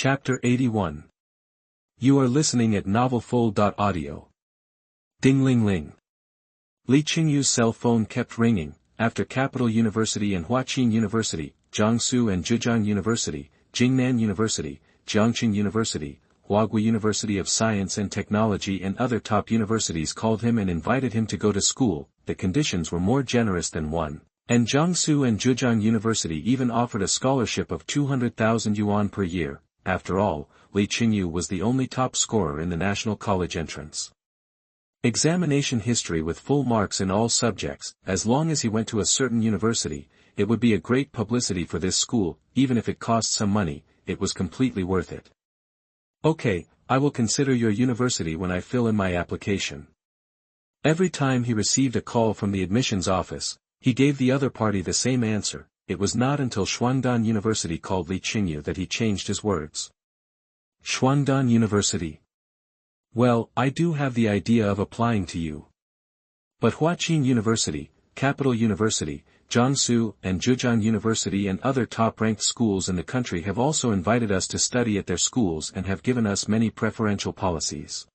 Chapter 81. You are listening at novelfull.audio. Ding-ling-ling. Li Qingyu's cell phone kept ringing, after Capital University and Huaqing University, Jiangsu and Zhejiang University, Jingnan University, Jiangqing University, Huagui University of Science and Technology and other top universities called him and invited him to go to school. The conditions were more generous than one, and Jiangsu and Zhejiang University even offered a scholarship of 200,000 yuan per year. After all, Li Qingyu was the only top scorer in the national college entrance examination history with full marks in all subjects. As long as he went to a certain university, it would be a great publicity for this school. Even if it cost some money, it was completely worth it. Okay, I will consider your university when I fill in my application. Every time he received a call from the admissions office, he gave the other party the same answer. It was not until Shuangdan University called Li Qingyu that he changed his words. Shuangdan University. Well, I do have the idea of applying to you. But Huaqing University, Capital University, Jiangsu and Zhejiang University and other top-ranked schools in the country have also invited us to study at their schools and have given us many preferential policies.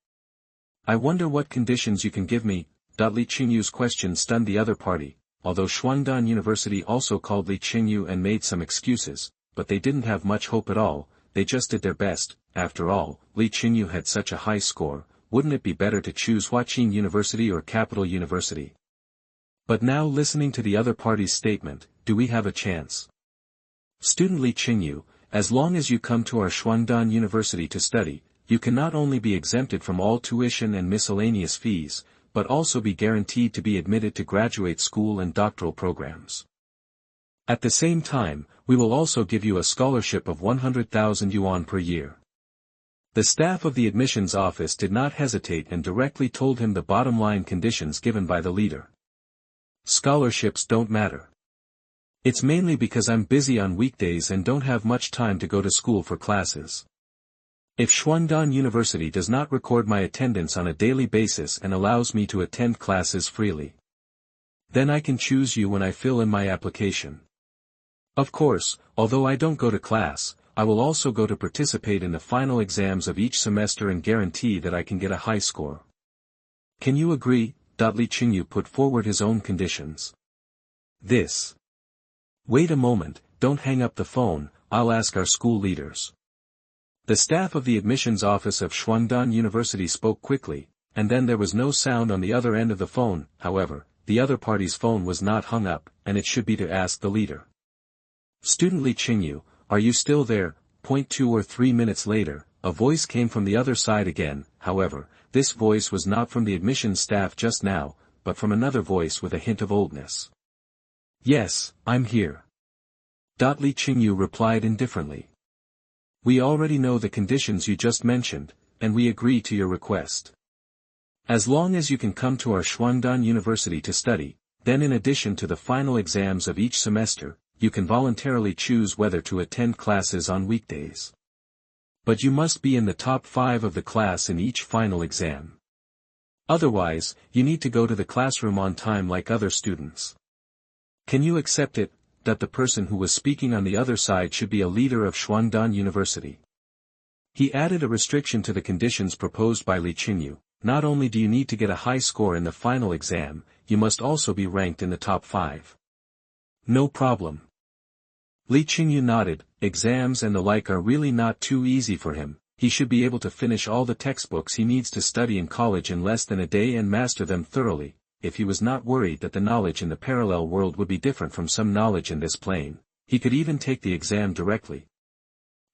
I wonder what conditions you can give me. Li Qingyu's question stunned the other party. Although Shuangdan University also called Li Qingyu and made some excuses, but they didn't have much hope at all. They just did their best. After all, Li Qingyu had such a high score. Wouldn't it be better to choose Huaqing University or Capital University? But now, listening to the other party's statement, do we have a chance? Student Li Qingyu, as long as you come to our Shuangdan University to study, you can not only be exempted from all tuition and miscellaneous fees, but also be guaranteed to be admitted to graduate school and doctoral programs. At the same time, we will also give you a scholarship of 100,000 yuan per year. The staff of the admissions office did not hesitate and directly told him the bottom line conditions given by the leader. Scholarships don't matter. It's mainly because I'm busy on weekdays and don't have much time to go to school for classes. If Shuangdan University does not record my attendance on a daily basis and allows me to attend classes freely, then I can choose you when I fill in my application. Of course, although I don't go to class, I will also go to participate in the final exams of each semester and guarantee that I can get a high score. Can you agree? Li Qingyu put forward his own conditions. This. Wait a moment, don't hang up the phone, I'll ask our school leaders. The staff of the admissions office of Shuangdan University spoke quickly, and then there was no sound on the other end of the phone. However, the other party's phone was not hung up, and it should be to ask the leader. Student Li Qingyu, are you still there? 2 or 3 minutes later, a voice came from the other side again. However, this voice was not from the admissions staff just now, but from another voice with a hint of oldness. Yes, I'm here. Li Qingyu replied indifferently. We already know the conditions you just mentioned, and we agree to your request. As long as you can come to our Shuangdan University to study, then in addition to the final exams of each semester, you can voluntarily choose whether to attend classes on weekdays. But you must be in the top 5 of the class in each final exam. Otherwise, you need to go to the classroom on time like other students. Can you accept it? That the person who was speaking on the other side should be a leader of Shuangdan University. He added a restriction to the conditions proposed by Li Qingyu. Not only do you need to get a high score in the final exam, you must also be ranked in the top 5. No problem. Li Qingyu nodded. Exams and the like are really not too easy for him. He should be able to finish all the textbooks he needs to study in college in less than a day and master them thoroughly. If he was not worried that the knowledge in the parallel world would be different from some knowledge in this plane, he could even take the exam directly.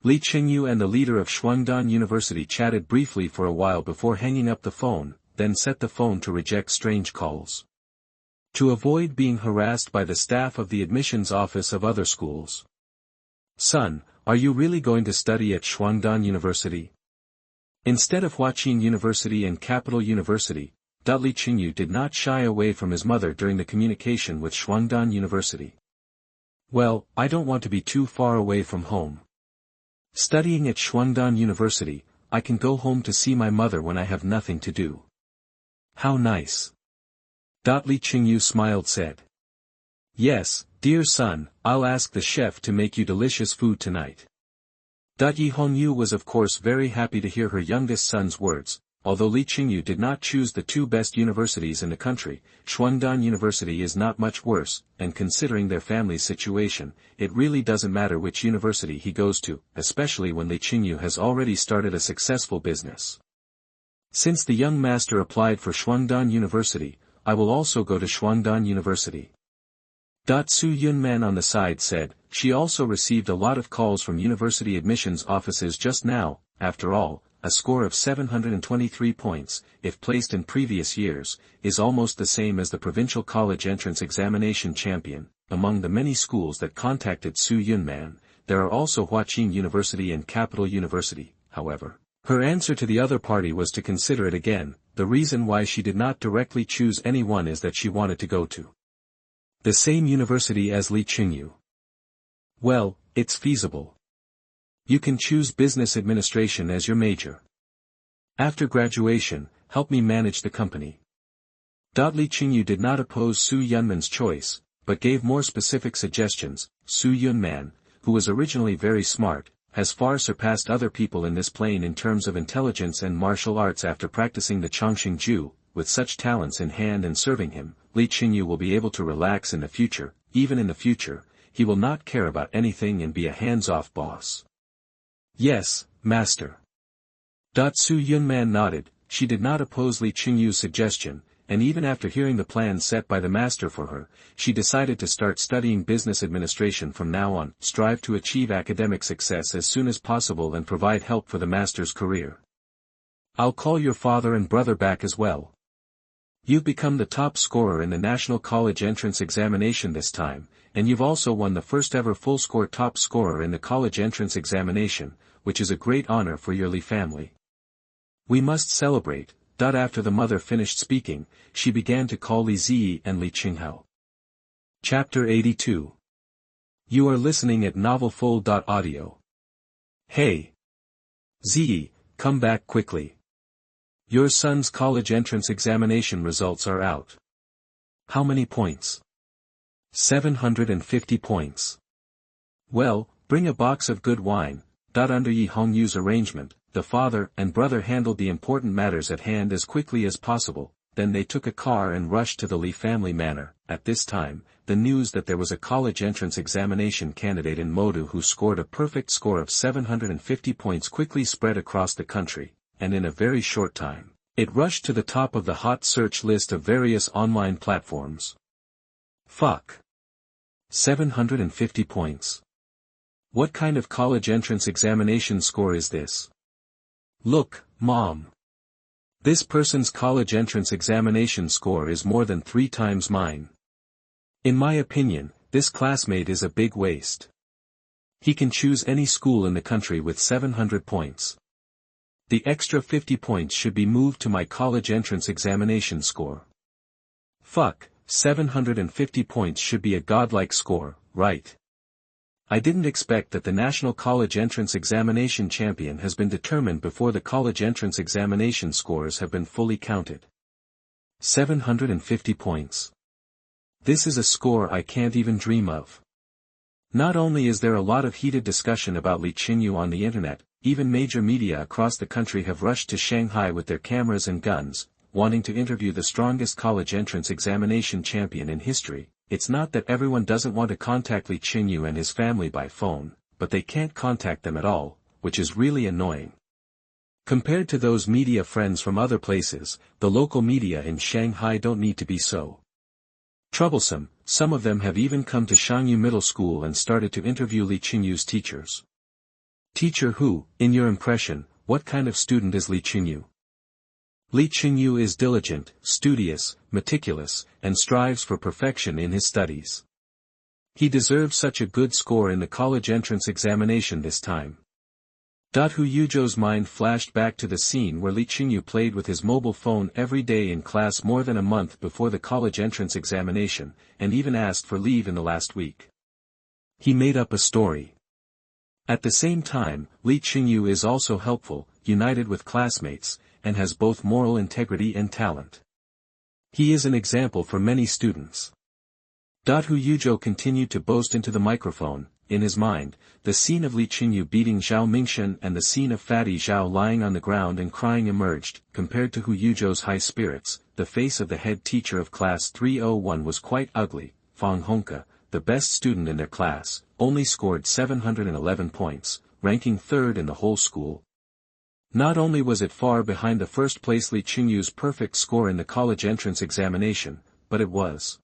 Li Qingyu and the leader of Shuangdan University chatted briefly for a while before hanging up the phone, then set the phone to reject strange calls. To avoid being harassed by the staff of the admissions office of other schools. Son, are you really going to study at Shuangdan University? Instead of Huaqing University and Capital University, Li Qingyu did not shy away from his mother during the communication with Shuangdan University. Well, I don't want to be too far away from home. Studying at Shuangdan University, I can go home to see my mother when I have nothing to do. How nice. Li Qingyu smiled said. Yes, dear son, I'll ask the chef to make you delicious food tonight. Yi Hongyu was of course very happy to hear her youngest son's words. Although Li Qingyu did not choose the two best universities in the country, Shuangdan University is not much worse, and considering their family's situation, it really doesn't matter which university he goes to, especially when Li Qingyu has already started a successful business. Since the young master applied for Shuangdan University, I will also go to Shuangdan University. Su Yunman on the side said, she also received a lot of calls from university admissions offices just now. After all, a score of 723 points, if placed in previous years, is almost the same as the provincial college entrance examination champion. Among the many schools that contacted Su Yunman, there are also Huaqing University and Capital University. However, her answer to the other party was to consider it again. The reason why she did not directly choose any one is that she wanted to go to the same university as Li Qingyu. Well, it's feasible. You can choose business administration as your major. After graduation, help me manage the company. Li Qingyu did not oppose Su Yunman's choice, but gave more specific suggestions. Su Yunman, who was originally very smart, has far surpassed other people in this plane in terms of intelligence and martial arts after practicing the Chongqing Ju. With such talents in hand and serving him, Li Qingyu will be able to relax in the future. Even in the future, he will not care about anything and be a hands-off boss. Yes, master. Su Yunman nodded. She did not oppose Li Qingyu's suggestion, and even after hearing the plan set by the master for her, she decided to start studying business administration from now on, strive to achieve academic success as soon as possible and provide help for the master's career. I'll call your father and brother back as well. You've become the top scorer in the National College Entrance Examination this time, and you've also won the first ever full-score top scorer in the College Entrance Examination, which is a great honor for your Li family. We must celebrate. After the mother finished speaking, she began to call Li Ziyi and Li Qinghao. Chapter 82. You are listening at novelfull.audio. Hey! Ziyi, come back quickly. Your son's college entrance examination results are out. How many points? 750 points. Well, bring a box of good wine. Under Yi Hongyu's arrangement, the father and brother handled the important matters at hand as quickly as possible, then they took a car and rushed to the Li family manor. At this time, the news that there was a college entrance examination candidate in Modu who scored a perfect score of 750 points quickly spread across the country, and in a very short time, it rushed to the top of the hot search list of various online platforms. Fuck. 750 points. What kind of college entrance examination score is this? Look, Mom. This person's college entrance examination score is more than 3 times mine. In my opinion, this classmate is a big waste. He can choose any school in the country with 700 points. The extra 50 points should be moved to my college entrance examination score. Fuck, 750 points should be a godlike score, right? I didn't expect that the National College Entrance Examination champion has been determined before the college entrance examination scores have been fully counted. 750 points. This is a score I can't even dream of. Not only is there a lot of heated discussion about Li Qingyu on the internet, even major media across the country have rushed to Shanghai with their cameras and guns, wanting to interview the strongest college entrance examination champion in history. It's not that everyone doesn't want to contact Li Qingyu and his family by phone, but they can't contact them at all, which is really annoying. Compared to those media friends from other places, the local media in Shanghai don't need to be so troublesome. Some of them have even come to Chengyu Middle School and started to interview Li Qingyu's teachers. Teacher who, in your impression, what kind of student is Li Qingyu? Li Qingyu is diligent, studious, meticulous, and strives for perfection in his studies. He deserves such a good score in the college entrance examination this time. Hu Yuzhou's mind flashed back to the scene where Li Qingyu played with his mobile phone every day in class more than a month before the college entrance examination, and even asked for leave in the last week. He made up a story. At the same time, Li Qingyu is also helpful, united with classmates, and has both moral integrity and talent. He is an example for many students. Hu Yuzhou continued to boast into the microphone. in his mind, the scene of Li Qingyu beating Zhao Mingshan and the scene of Fatty Zhao lying on the ground and crying emerged. Compared to Hu Yuzhou's high spirits, the face of the head teacher of class 301 was quite ugly. Fang Hongke, the best student in their class, only scored 711 points, ranking third in the whole school. Not only was it far behind the first place Li Qingyu's perfect score in the college entrance examination, but it was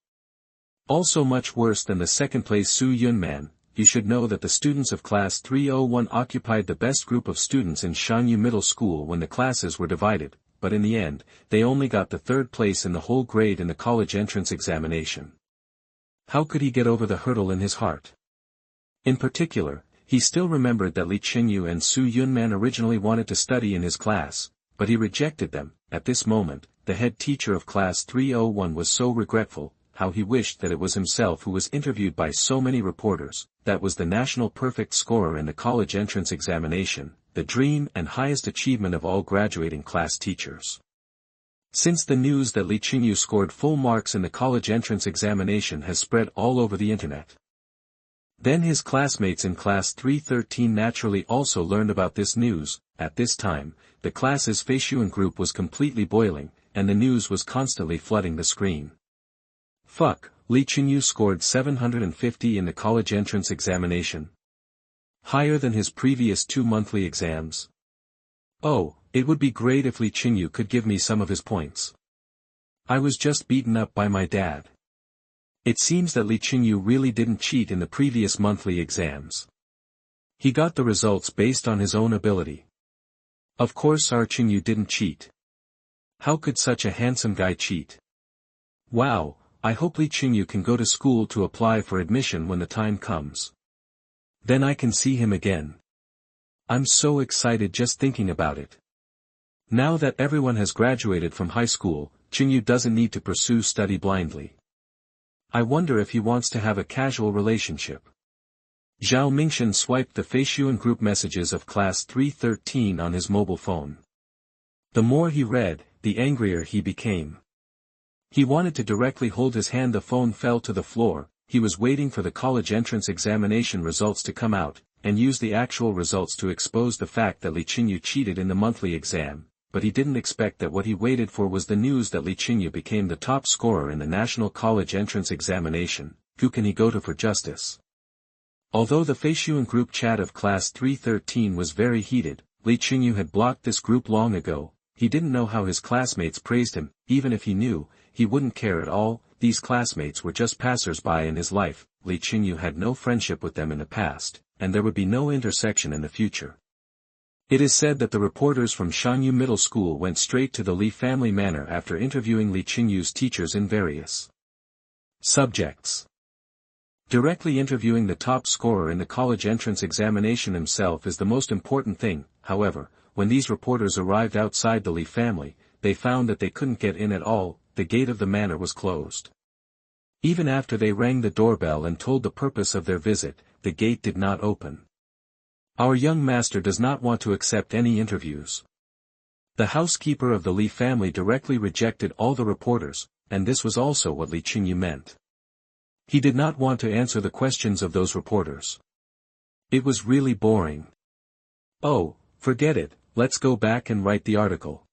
also much worse than the second place Su Yunman. You should know that the students of class 301 occupied the best group of students in Chengyu Middle School when the classes were divided, but in the end, they only got the third place in the whole grade in the college entrance examination. How could he get over the hurdle in his heart? In particular, he still remembered that Li Qingyu and Su Yunman originally wanted to study in his class, but he rejected them. At this moment, the head teacher of class 301 was so regretful. How he wished that it was himself who was interviewed by so many reporters. That was the national perfect scorer in the college entrance examination, the dream and highest achievement of all graduating class teachers. Since the news that Li Qingyu scored full marks in the college entrance examination has spread all over the internet. Then his classmates in class 313 naturally also learned about this news. At this time, the class's Feishuan group was completely boiling, and the news was constantly flooding the screen. Fuck, Li Qingyu scored 750 in the college entrance examination. Higher than his previous 2 monthly exams. Oh, it would be great if Li Qingyu could give me some of his points. I was just beaten up by my dad. It seems that Li Qingyu really didn't cheat in the previous monthly exams. He got the results based on his own ability. Of course our Qingyu didn't cheat. How could such a handsome guy cheat? Wow. I hope Li Qingyu can go to school to apply for admission when the time comes. Then I can see him again. I'm so excited just thinking about it. Now that everyone has graduated from high school, Qingyu doesn't need to pursue study blindly. I wonder if he wants to have a casual relationship. Zhao Mingshan swiped the Feishuan group messages of class 313 on his mobile phone. The more he read, the angrier he became. He wanted to directly hold his hand. The phone fell to the floor. He was waiting for the college entrance examination results to come out, and use the actual results to expose the fact that Li Qingyu cheated in the monthly exam, but he didn't expect that what he waited for was the news that Li Qingyu became the top scorer in the national college entrance examination. Who can he go to for justice? Although the Feishuan group chat of class 313 was very heated, Li Qingyu had blocked this group long ago. He didn't know how his classmates praised him. Even if he knew, he wouldn't care at all. These classmates were just passers-by in his life. Li Qingyu had no friendship with them in the past, and there would be no intersection in the future. It is said that the reporters from Chengyu Middle School went straight to the Li family manor after interviewing Li Qingyu's teachers in various subjects. Directly interviewing the top scorer in the college entrance examination himself is the most important thing. However, when these reporters arrived outside the Li family, they found that they couldn't get in at all. The gate of the manor was closed. Even after they rang the doorbell and told the purpose of their visit, the gate did not open. Our young master does not want to accept any interviews. The housekeeper of the Li family directly rejected all the reporters, and this was also what Li Qingyu meant. He did not want to answer the questions of those reporters. It was really boring. Oh, forget it, let's go back and write the article.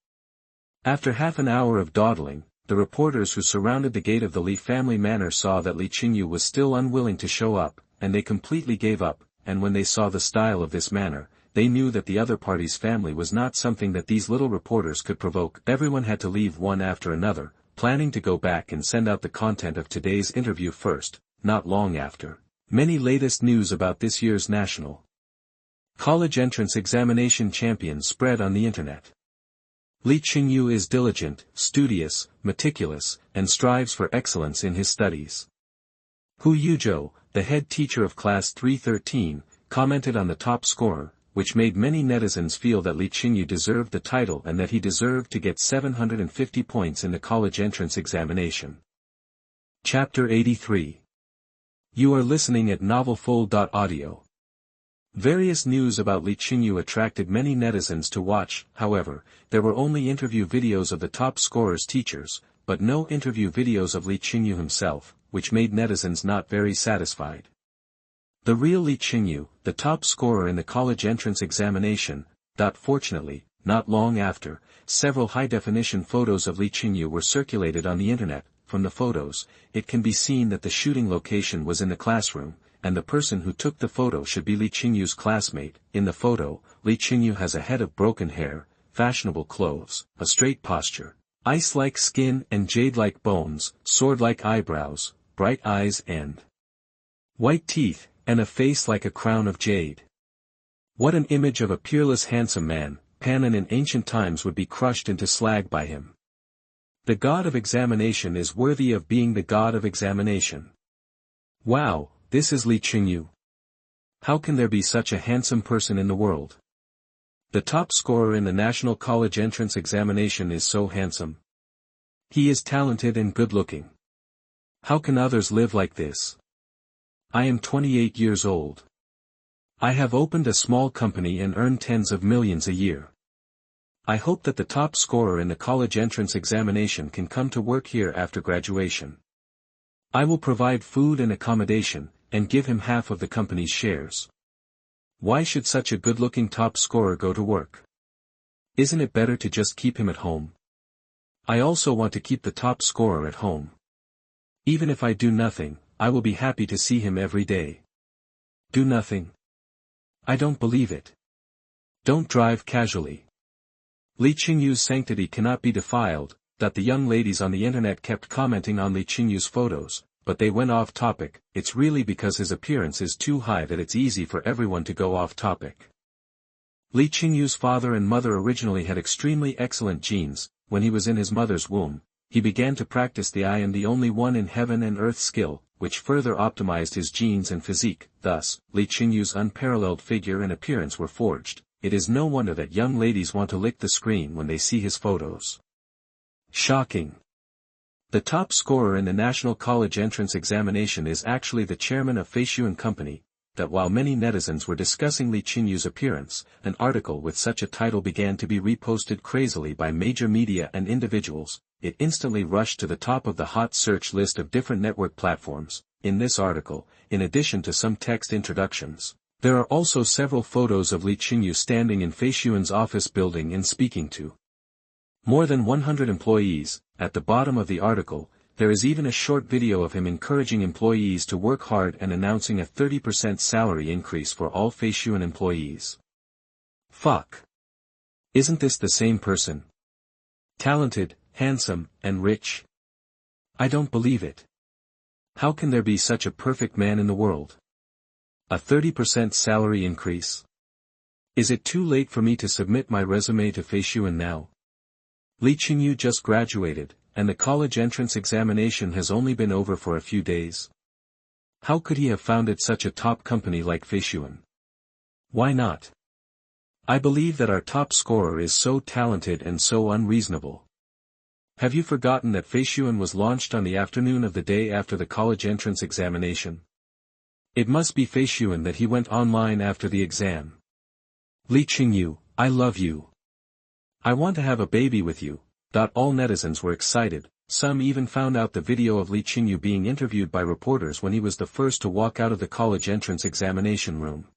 After half an hour of dawdling, the reporters who surrounded the gate of the Li family manor saw that Li Qingyu was still unwilling to show up, and they completely gave up, and when they saw the style of this manor, they knew that the other party's family was not something that these little reporters could provoke. Everyone had to leave one after another, planning to go back and send out the content of today's interview first. Not long after, many latest news about this year's national college entrance examination champions spread on the internet. Li Qingyu is diligent, studious, meticulous, and strives for excellence in his studies. Hu Yuzhou, the head teacher of class 313, commented on the top scorer, which made many netizens feel that Li Qingyu deserved the title and that he deserved to get 750 points in the college entrance examination. Chapter 83. You are listening at novelfull.audio. Various news about Li Qingyu attracted many netizens to watch. However, there were only interview videos of the top scorer's teachers, but no interview videos of Li Qingyu himself, which made netizens not very satisfied. The real Li Chengyu, the top scorer in the college entrance examination. Fortunately, not long after, several high-definition photos of Li Chengyu were circulated on the internet. From the photos, it can be seen that the shooting location was in the classroom, and the person who took the photo should be Li Chengyu's classmate. In the photo, Li Chengyu has a head of broken hair, fashionable clothes, a straight posture, ice-like skin and jade-like bones, sword-like eyebrows, bright eyes and white teeth, and a face like a crown of jade. What an image of a peerless handsome man. Panon in ancient times would be crushed into slag by him. The god of examination is worthy of being the god of examination. Wow, this is Li Chengyu. How can there be such a handsome person in the world? The top scorer in the National College Entrance Examination is so handsome. He is talented and good-looking. How can others live like this? I am 28 years old. I have opened a small company and earn tens of millions a year. I hope that the top scorer in the college entrance examination can come to work here after graduation. I will provide food and accommodation, and give him half of the company's shares. Why should such a good-looking top scorer go to work? Isn't it better to just keep him at home? I also want to keep the top scorer at home. Even if I do nothing, I will be happy to see him every day. Do nothing? I don't believe it. Don't drive casually. Li Chengyu's sanctity cannot be defiled. That the young ladies on the internet kept commenting on Li Chengyu's photos, but they went off topic. It's really because his appearance is too high that it's easy for everyone to go off topic. Li Chengyu's father and mother originally had extremely excellent genes. When he was in his mother's womb, he began to practice the I am the only one in heaven and earth skill, which further optimized his genes and physique. Thus, Li Chengyu's unparalleled figure and appearance were forged. It is no wonder that young ladies want to lick the screen when they see his photos. Shocking. The top scorer in the National College Entrance Examination is actually the chairman of Feishuan Company. That while many netizens were discussing Li Chengyu's appearance, an article with such a title began to be reposted crazily by major media and individuals. It instantly rushed to the top of the hot search list of different network platforms. In this article, in addition to some text introductions, there are also several photos of Li Chengyu standing in Feishuan's office building and speaking to more than 100 employees. At the bottom of the article, there is even a short video of him encouraging employees to work hard and announcing a 30% salary increase for all Feishuan employees. Fuck. Isn't this the same person? Talented, handsome, and rich? I don't believe it. How can there be such a perfect man in the world? A 30% salary increase? Is it too late for me to submit my resume to Feishuan now? Li Chengyu just graduated, and the college entrance examination has only been over for a few days. How could he have founded such a top company like Feishuan? Why not? I believe that our top scorer is so talented and so unreasonable. Have you forgotten that Feishuan was launched on the afternoon of the day after the college entrance examination? It must be Feishuan that he went online after the exam. Li Chengyu, I love you. I want to have a baby with you. All netizens were excited. Some even found out the video of Li Chengyu being interviewed by reporters when he was the first to walk out of the college entrance examination room.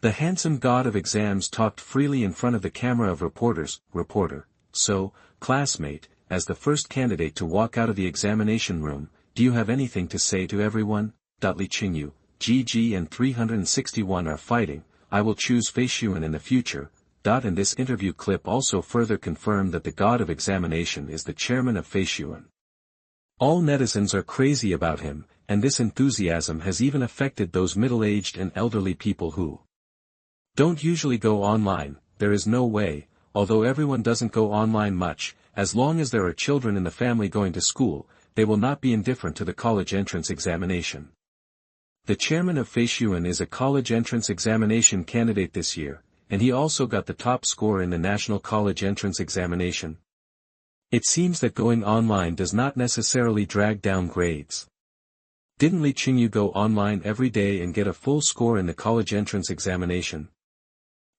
The handsome god of exams talked freely in front of the camera of reporters. Reporter: so, classmate, as the first candidate to walk out of the examination room, do you have anything to say to everyone? Li Chengyu, GG and 361 are fighting. I will choose Feishuan in the future. And this interview clip also further confirmed that the god of examination is the chairman of Feishuan. All netizens are crazy about him, and this enthusiasm has even affected those middle-aged and elderly people who don't usually go online. There is no way, although everyone doesn't go online much, as long as there are children in the family going to school, they will not be indifferent to the college entrance examination. The chairman of Feishuan is a college entrance examination candidate this year, and he also got the top score in the National College Entrance Examination. It seems that going online does not necessarily drag down grades. Didn't Li Chengyu go online every day and get a full score in the college entrance examination?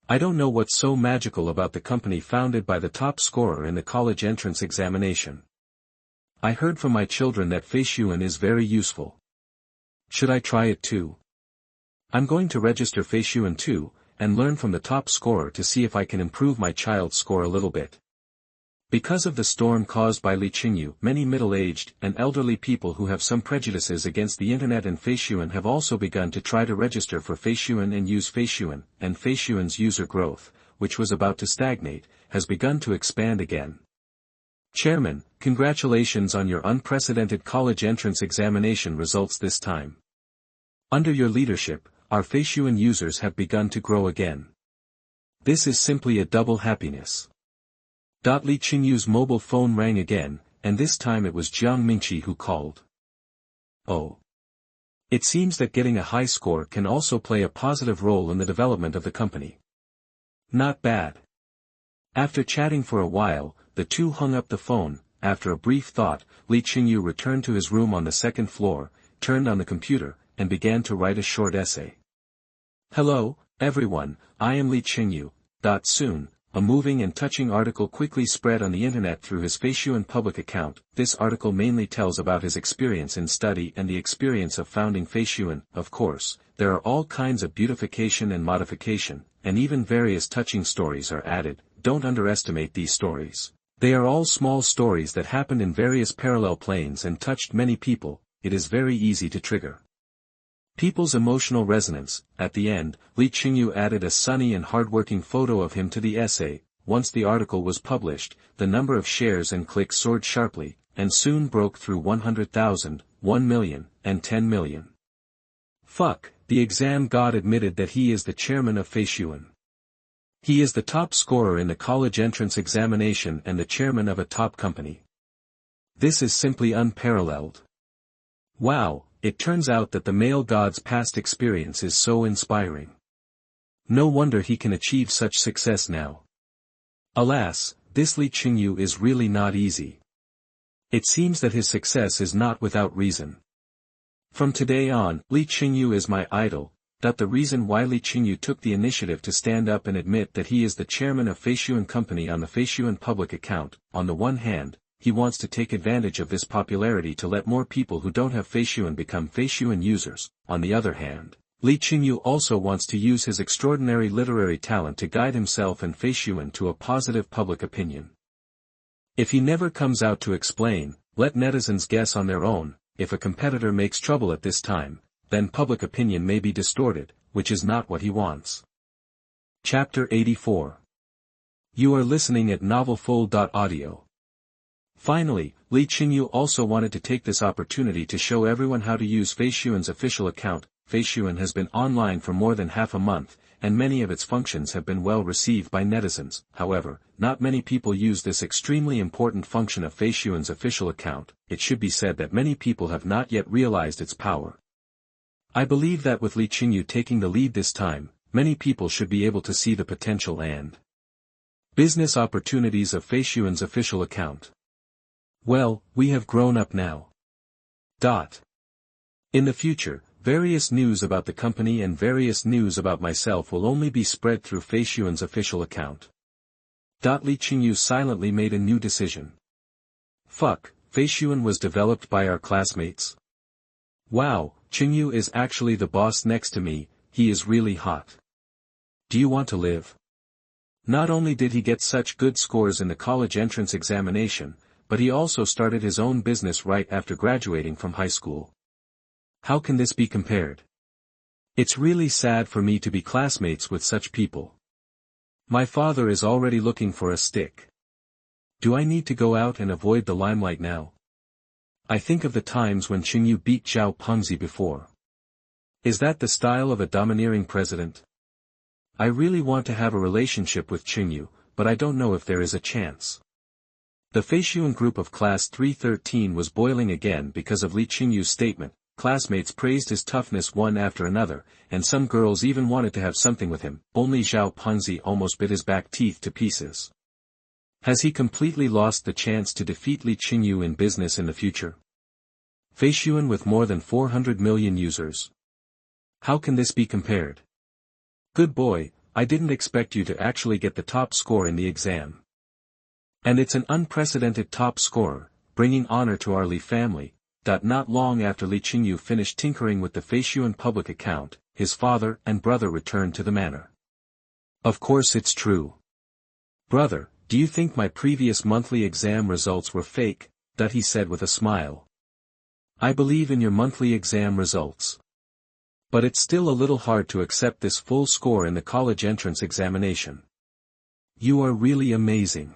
I don't know what's so magical about the company founded by the top scorer in the college entrance examination. I heard from my children that Feishuan is very useful. Should I try it too? I'm going to register Feishuan too, and learn from the top scorer to see if I can improve my child's score a little bit. Because of the storm caused by Chengyu, many middle-aged and elderly people who have some prejudices against the internet and Feishuan have also begun to try to register for Feishuan and use Feishuan, and Feishuan's user growth, which was about to stagnate, has begun to expand again. Chairman, congratulations on your unprecedented college entrance examination results this time. Under your leadership, our Feishuan users have begun to grow again. This is simply a double happiness. Chengyu's mobile phone rang again, and this time it was Jiang Mingqi who called. Oh. It seems that getting a high score can also play a positive role in the development of the company. Not bad. After chatting for a while, the two hung up the phone. After a brief thought, Chengyu returned to his room on the second floor, turned on the computer, and began to write a short essay. Hello, everyone, I am Chengyu. Soon, a moving and touching article quickly spread on the internet through his Feishuan public account. This article mainly tells about his experience in study and the experience of founding Feishuan. Of course, there are all kinds of beautification and modification, and even various touching stories are added. Don't underestimate these stories. They are all small stories that happened in various parallel planes and touched many people. It is very easy to trigger people's emotional resonance. At the end, Chengyu added a sunny and hardworking photo of him to the essay. Once the article was published, the number of shares and clicks soared sharply, and soon broke through 100,000, 1 million, and 10 million. Fuck, the exam god admitted that he is the chairman of Feishuan. He is the top scorer in the college entrance examination and the chairman of a top company. This is simply unparalleled. Wow. It turns out that the male god's past experience is so inspiring. No wonder he can achieve such success now. Alas, this Chengyu is really not easy. It seems that his success is not without reason. From today on, Chengyu is my idol. The reason why Chengyu took the initiative to stand up and admit that he is the chairman of Feishuan company on the Feishuan public account, on the one hand, he wants to take advantage of this popularity to let more people who don't have Feishuan become Feishuan users. On the other hand, Chengyu also wants to use his extraordinary literary talent to guide himself and Feishuan to a positive public opinion. If he never comes out to explain, let netizens guess on their own. If a competitor makes trouble at this time, then public opinion may be distorted, which is not what he wants. Chapter 84. You are listening at novelfull.audio. Finally, Chengyu also wanted to take this opportunity to show everyone how to use Feishuan's official account. Feishuan has been online for more than half a month, and many of its functions have been well received by netizens. However, not many people use this extremely important function of Feishuan's official account. It should be said that many people have not yet realized its power. I believe that with Chengyu taking the lead this time, many people should be able to see the potential and business opportunities of Feishuan's official account. Well, we have grown up now. In the future, various news about the company and various news about myself will only be spread through Feishuan's official account. Chengyu silently made a new decision. Fuck, Feishuan was developed by our classmates. Wow, Chengyu is actually the boss next to me, he is really hot. Do you want to live? Not only did he get such good scores in the college entrance examination, but he also started his own business right after graduating from high school. How can this be compared? It's really sad for me to be classmates with such people. My father is already looking for a stick. Do I need to go out and avoid the limelight now? I think of the times when Chengyu beat Zhao Pengzi before. Is that the style of a domineering president? I really want to have a relationship with Chengyu, but I don't know if there is a chance. The Feishuan group of Class 313 was boiling again because of Chengyu's statement. Classmates praised his toughness one after another, and some girls even wanted to have something with him. Only Zhao Pengzi almost bit his back teeth to pieces. Has he completely lost the chance to defeat Chengyu in business in the future? Feishuan with more than 400 million users. How can this be compared? Good boy, I didn't expect you to actually get the top score in the exam. And it's an unprecedented top scorer, bringing honor to our Li family. Not long after Chengyu finished tinkering with the Feishuan public account, his father and brother returned to the manor. Of course it's true. Brother, do you think my previous monthly exam results were fake? That he said with a smile. I believe in your monthly exam results. But it's still a little hard to accept this full score in the college entrance examination. You are really amazing.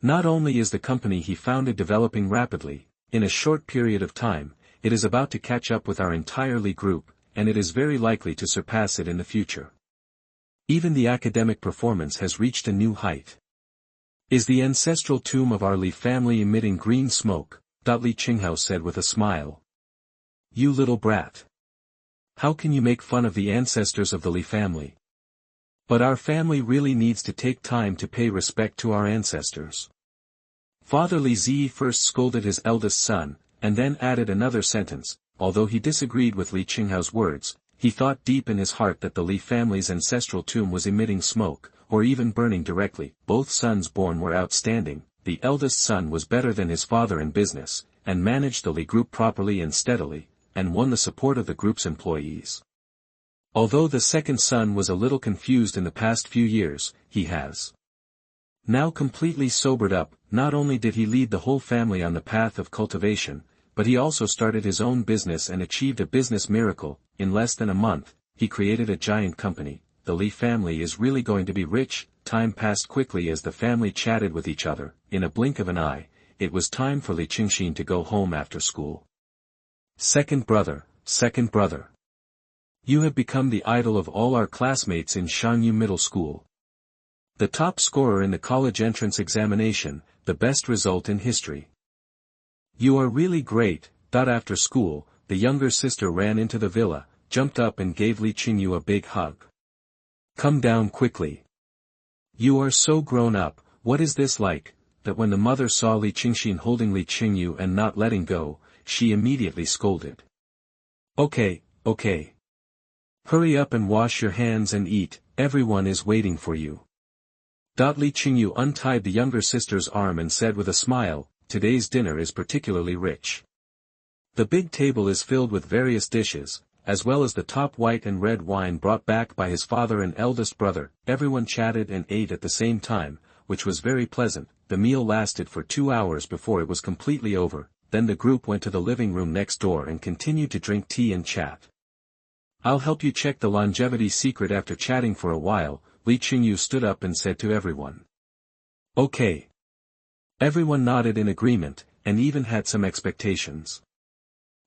Not only is the company he founded developing rapidly, in a short period of time, it is about to catch up with our entire Li group, and it is very likely to surpass it in the future. Even the academic performance has reached a new height. Is the ancestral tomb of our Li family emitting green smoke? Li Qinghao said with a smile. You little brat. How can you make fun of the ancestors of the Li family? But our family really needs to take time to pay respect to our ancestors. Father Li Zi first scolded his eldest son, and then added another sentence. Although he disagreed with Li Qinghao's words, he thought deep in his heart that the Li family's ancestral tomb was emitting smoke, or even burning directly. Both sons born were outstanding. The eldest son was better than his father in business, and managed the Li group properly and steadily, and won the support of the group's employees. Although the second son was a little confused in the past few years, he has now completely sobered up. Not only did he lead the whole family on the path of cultivation, but he also started his own business and achieved a business miracle. In less than a month, he created a giant company. The Li family is really going to be rich. Time passed quickly as the family chatted with each other. In a blink of an eye, it was time for Li Qingxin to go home after school. Second brother. You have become the idol of all our classmates in Chengyu Middle School. The top scorer in the college entrance examination, the best result in history. You are really great. After school, the younger sister ran into the villa, jumped up and gave Li Qingyu a big hug. Come down quickly. You are so grown up. What is this like? That when the mother saw Li Qingxin holding Li Qingyu and not letting go, she immediately scolded. Okay. Hurry up and wash your hands and eat, everyone is waiting for you. Li Qingyu untied the younger sister's arm and said with a smile, today's dinner is particularly rich. The big table is filled with various dishes, as well as the top white and red wine brought back by his father and eldest brother. Everyone chatted and ate at the same time, which was very pleasant. The meal lasted for 2 hours before it was completely over. Then the group went to the living room next door and continued to drink tea and chat. I'll help you check the longevity secret. After chatting for a while, Li Qingyu stood up and said to everyone. Okay. Everyone nodded in agreement, and even had some expectations.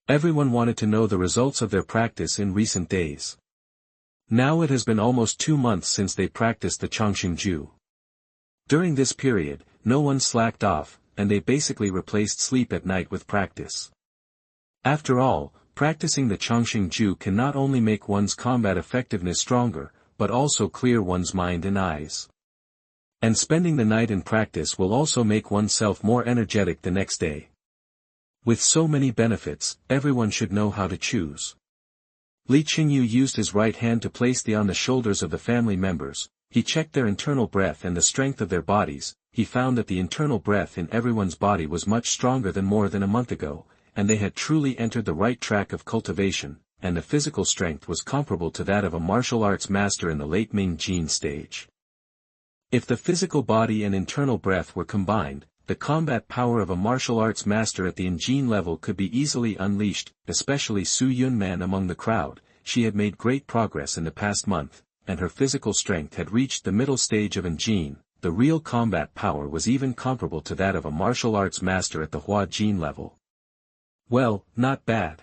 Everyone wanted to know the results of their practice in recent days. Now it has been almost 2 months since they practiced the Changxing. During this period, no one slacked off, and they basically replaced sleep at night with practice. After all, practicing the Changxing can not only make one's combat effectiveness stronger, but also clear one's mind and eyes. And spending the night in practice will also make oneself more energetic the next day. With so many benefits, everyone should know how to choose. Li Qingyu used his right hand to place on the shoulders of the family members. He checked their internal breath and the strength of their bodies. He found that the internal breath in everyone's body was much stronger than more than a month ago, and they had truly entered the right track of cultivation, and the physical strength was comparable to that of a martial arts master in the late Ming Jin stage. If the physical body and internal breath were combined, the combat power of a martial arts master at the Jin level could be easily unleashed. Especially Su Yunman among the crowd. She had made great progress in the past month, and her physical strength had reached the middle stage of Jin. The real combat power was even comparable to that of a martial arts master at the Hua Jin level. Well, not bad.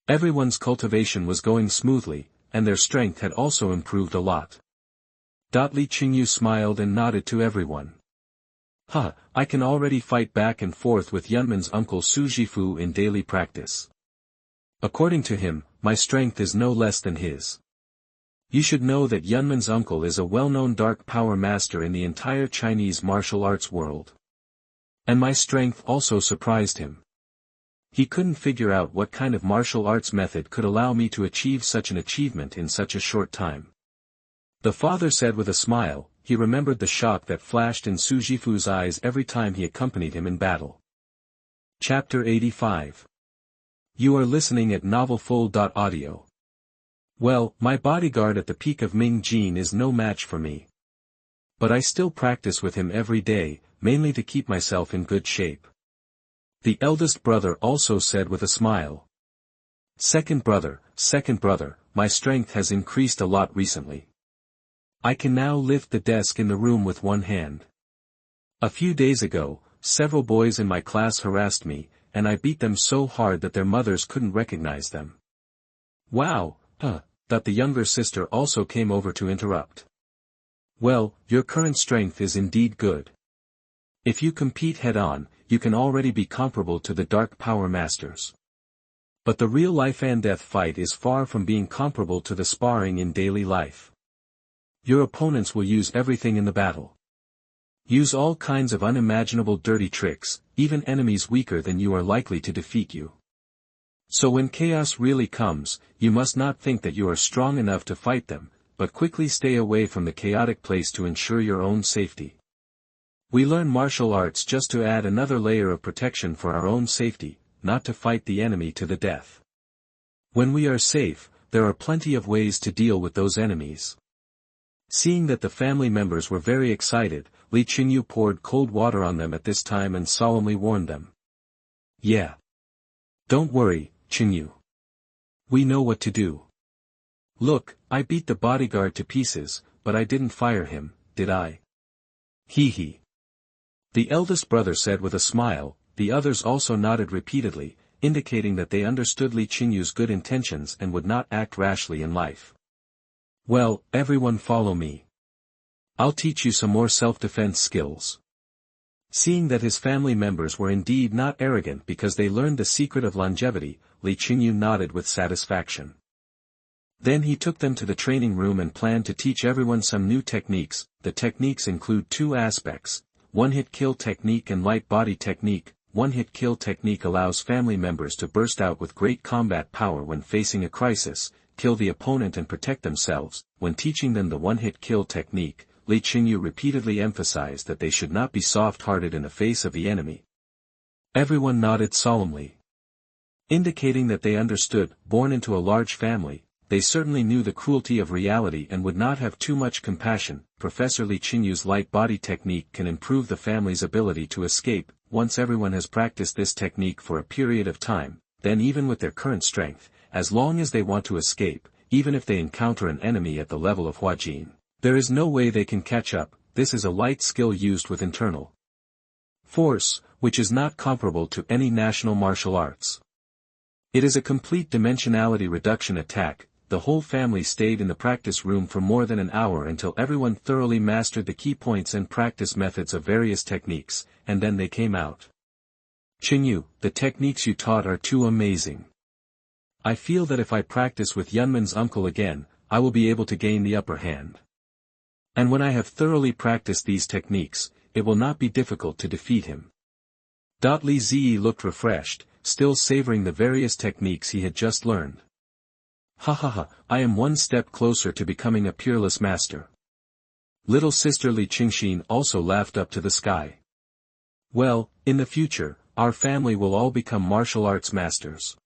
Everyone's cultivation was going smoothly, and their strength had also improved a lot. Li Qingyu smiled and nodded to everyone. I can already fight back and forth with Yunman's uncle Su Jifu in daily practice. According to him, my strength is no less than his. You should know that Yunman's uncle is a well-known dark power master in the entire Chinese martial arts world. And my strength also surprised him. He couldn't figure out what kind of martial arts method could allow me to achieve such an achievement in such a short time. The father said with a smile. He remembered the shock that flashed in Su Jifu's eyes every time he accompanied him in battle. Chapter 85. You are listening at novelfull.audio. Well, my bodyguard at the peak of Ming Jin is no match for me. But I still practice with him every day, mainly to keep myself in good shape. The eldest brother also said with a smile. Second brother, my strength has increased a lot recently. I can now lift the desk in the room with one hand. A few days ago, several boys in my class harassed me, and I beat them so hard that their mothers couldn't recognize them. Wow, that the younger sister also came over to interrupt. Well, your current strength is indeed good. If you compete head-on, you can already be comparable to the Dark Power Masters. But the real life-and-death fight is far from being comparable to the sparring in daily life. Your opponents will use everything in the battle. Use all kinds of unimaginable dirty tricks, even enemies weaker than you are likely to defeat you. So when chaos really comes, you must not think that you are strong enough to fight them, but quickly stay away from the chaotic place to ensure your own safety. We learn martial arts just to add another layer of protection for our own safety, not to fight the enemy to the death. When we are safe, there are plenty of ways to deal with those enemies. Seeing that the family members were very excited, Li Chengyu poured cold water on them at this time and solemnly warned them. Yeah. Don't worry, Chengyu. We know what to do. Look, I beat the bodyguard to pieces, but I didn't fire him, did I? Hee hee. The eldest brother said with a smile, the others also nodded repeatedly, indicating that they understood Li Chengyu's good intentions and would not act rashly in life. Well, everyone follow me. I'll teach you some more self-defense skills. Seeing that his family members were indeed not arrogant because they learned the secret of longevity, Li Chengyu nodded with satisfaction. Then he took them to the training room and planned to teach everyone some new techniques. The techniques include two aspects, one-hit kill technique and light body technique. One-hit kill technique allows family members to burst out with great combat power when facing a crisis, kill the opponent and protect themselves. When teaching them the one-hit kill technique, Li Chengyu repeatedly emphasized that they should not be soft-hearted in the face of the enemy. Everyone nodded solemnly, indicating that they understood. Born into a large family, they certainly knew the cruelty of reality and would not have too much compassion. Professor Li Chengyu's light body technique can improve the family's ability to escape. Once everyone has practiced this technique for a period of time, then even with their current strength, as long as they want to escape, even if they encounter an enemy at the level of Huajin, there is no way they can catch up. This is a light skill used with internal force, which is not comparable to any national martial arts. It is a complete dimensionality reduction attack. The whole family stayed in the practice room for more than an hour until everyone thoroughly mastered the key points and practice methods of various techniques, and then they came out. Chengyu, the techniques you taught are too amazing. I feel that if I practice with Yunman's uncle again, I will be able to gain the upper hand. And when I have thoroughly practiced these techniques, it will not be difficult to defeat him. Li Ziyi looked refreshed, still savoring the various techniques he had just learned. Ha ha ha, I am one step closer to becoming a peerless master. Little sister Li Qingxin also laughed up to the sky. Well, in the future, our family will all become martial arts masters.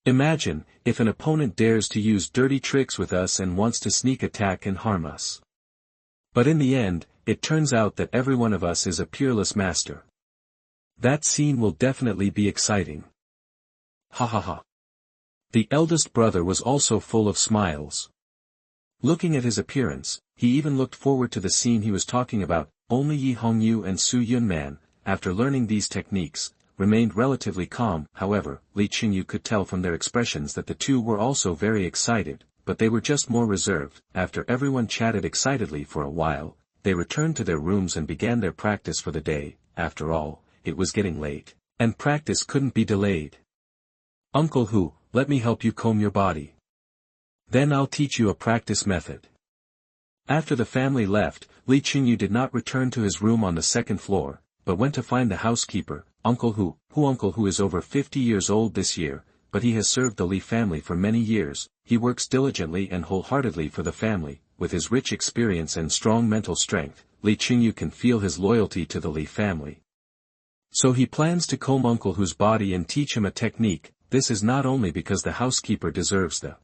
Imagine, if an opponent dares to use dirty tricks with us and wants to sneak attack and harm us. But in the end, it turns out that every one of us is a peerless master. That scene will definitely be exciting. Ha ha ha. The eldest brother was also full of smiles. Looking at his appearance, he even looked forward to the scene he was talking about. Only Yi Hongyu and Su Yunman, after learning these techniques, remained relatively calm. However, Li Chengyu could tell from their expressions that the two were also very excited, but they were just more reserved. After everyone chatted excitedly for a while, they returned to their rooms and began their practice for the day. After all, it was getting late, and practice couldn't be delayed. Uncle Hu, let me help you comb your body. Then I'll teach you a practice method. After the family left, Li Chengyu did not return to his room on the second floor, but went to find the housekeeper, Uncle Hu. Uncle Hu is over 50 years old this year, but he has served the Li family for many years. He works diligently and wholeheartedly for the family. With his rich experience and strong mental strength, Li Chengyu can feel his loyalty to the Li family. So he plans to comb Uncle Hu's body and teach him a technique. This is not only because the housekeeper deserves the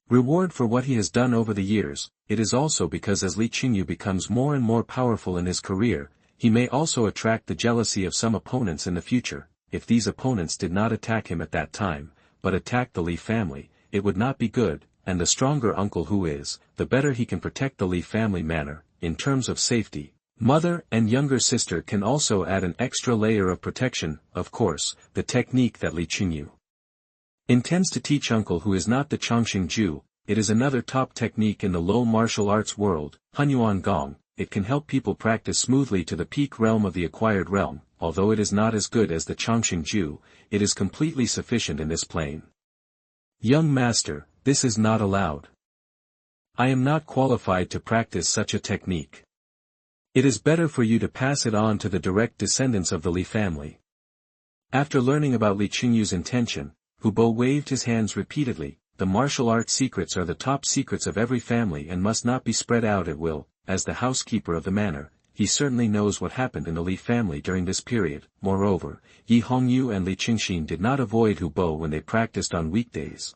reward for what he has done over the years. It is also because as Li Qingyu becomes more and more powerful in his career, he may also attract the jealousy of some opponents in the future. If these opponents did not attack him at that time, but attacked the Li family, it would not be good, and the stronger uncle who is, the better he can protect the Li family manner, in terms of safety. Mother and younger sister can also add an extra layer of protection. Of course, the technique that Li Qingyu intends to teach uncle who is not the Chongqing Ju, it is another top technique in the low martial arts world, Hunyuan Gong. It can help people practice smoothly to the peak realm of the acquired realm. Although it is not as good as the Chongqing Ju, it is completely sufficient in this plane. Young master, this is not allowed. I am not qualified to practice such a technique. It is better for you to pass it on to the direct descendants of the Li family. After learning about Li Qingyu's intention, Hu Bo waved his hands repeatedly. The martial art secrets are the top secrets of every family and must not be spread out at will. As the housekeeper of the manor, he certainly knows what happened in the Li family during this period. Moreover, Yi Hongyu and Li Qingxin did not avoid Hu Bo when they practiced on weekdays.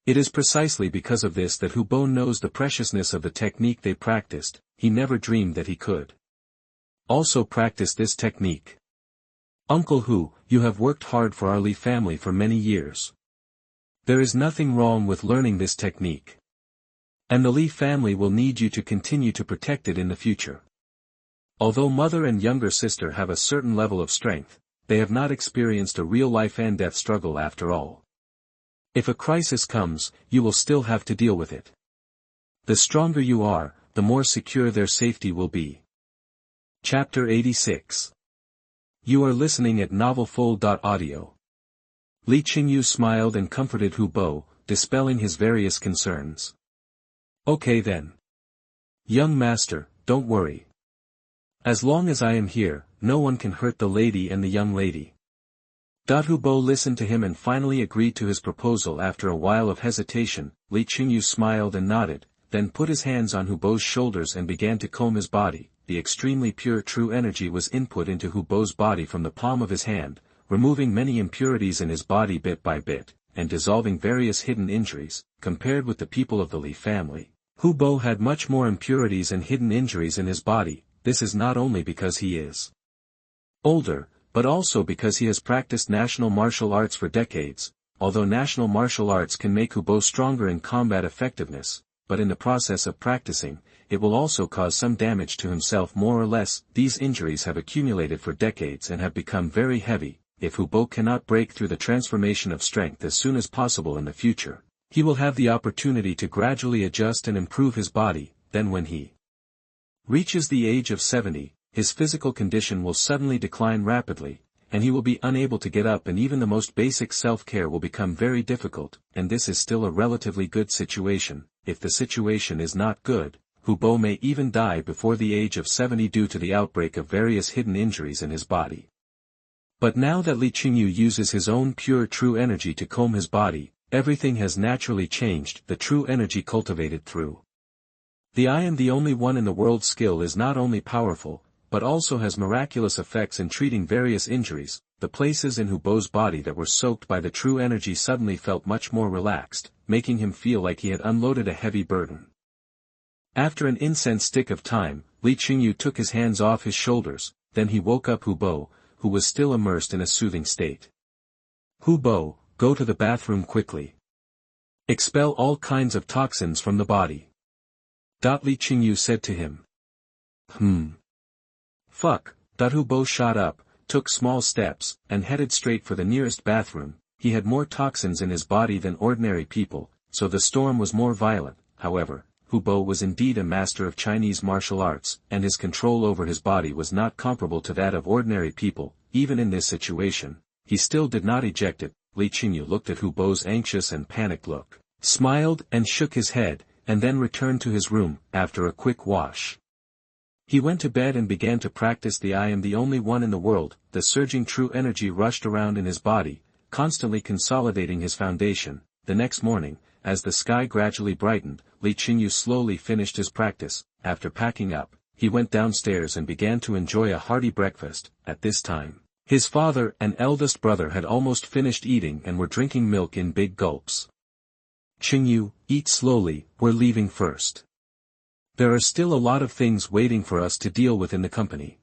It is precisely because of this that Hu Bo knows the preciousness of the technique they practiced. He never dreamed that he could also practice this technique. Uncle Hu, you have worked hard for our Li family for many years. There is nothing wrong with learning this technique. And the Li family will need you to continue to protect it in the future. Although mother and younger sister have a certain level of strength, they have not experienced a real life and death struggle after all. If a crisis comes, you will still have to deal with it. The stronger you are, the more secure their safety will be. Chapter 86. You are listening at novelfull.audio. Li Qingyu smiled and comforted Hu Bo, dispelling his various concerns. Okay then. Young master, don't worry. As long as I am here, no one can hurt the lady and the young lady. Hu Bo listened to him and finally agreed to his proposal after a while of hesitation. Li Qingyu smiled and nodded, then put his hands on Hu Bo's shoulders and began to comb his body. The extremely pure true energy was input into Hu Bo's body from the palm of his hand, removing many impurities in his body bit by bit, and dissolving various hidden injuries. Compared with the people of the Li family, Hu Bo had much more impurities and hidden injuries in his body. This is not only because he is older, but also because he has practiced national martial arts for decades. Although national martial arts can make Hu Bo stronger in combat effectiveness, but in the process of practicing, it will also cause some damage to himself more or less. These injuries have accumulated for decades and have become very heavy. If Hu Bo cannot break through the transformation of strength as soon as possible in the future, he will have the opportunity to gradually adjust and improve his body. Then when he reaches the age of 70, his physical condition will suddenly decline rapidly, and he will be unable to get up, and even the most basic self-care will become very difficult. And this is still a relatively good situation. If the situation is not good, Hu Bo may even die before the age of 70 due to the outbreak of various hidden injuries in his body. But now that Li Qingyu uses his own pure true energy to comb his body, everything has naturally changed. The true energy cultivated through the I am the only one in the world skill is not only powerful, but also has miraculous effects in treating various injuries. The places in Hu Bo's body that were soaked by the true energy suddenly felt much more relaxed, making him feel like he had unloaded a heavy burden. After an incense stick of time, Li Qingyu took his hands off his shoulders, then he woke up Hu Bo, who was still immersed in a soothing state. Hu Bo, go to the bathroom quickly. Expel all kinds of toxins from the body. Li Qingyu said to him. Fuck. Hu Bo shot up, took small steps, and headed straight for the nearest bathroom. He had more toxins in his body than ordinary people, so the storm was more violent. However, Hu Bo was indeed a master of Chinese martial arts, and his control over his body was not comparable to that of ordinary people. Even in this situation, he still did not eject it. Li Qingyu looked at Hu Bo's anxious and panicked look, smiled and shook his head, and then returned to his room. After a quick wash, he went to bed and began to practice the I am the only one in the world. The surging true energy rushed around in his body, constantly consolidating his foundation. The next morning, as the sky gradually brightened, Li Qingyu slowly finished his practice. After packing up, he went downstairs and began to enjoy a hearty breakfast. At this time, his father and eldest brother had almost finished eating and were drinking milk in big gulps. Chengyu, eat slowly, we're leaving first. There are still a lot of things waiting for us to deal with in the company.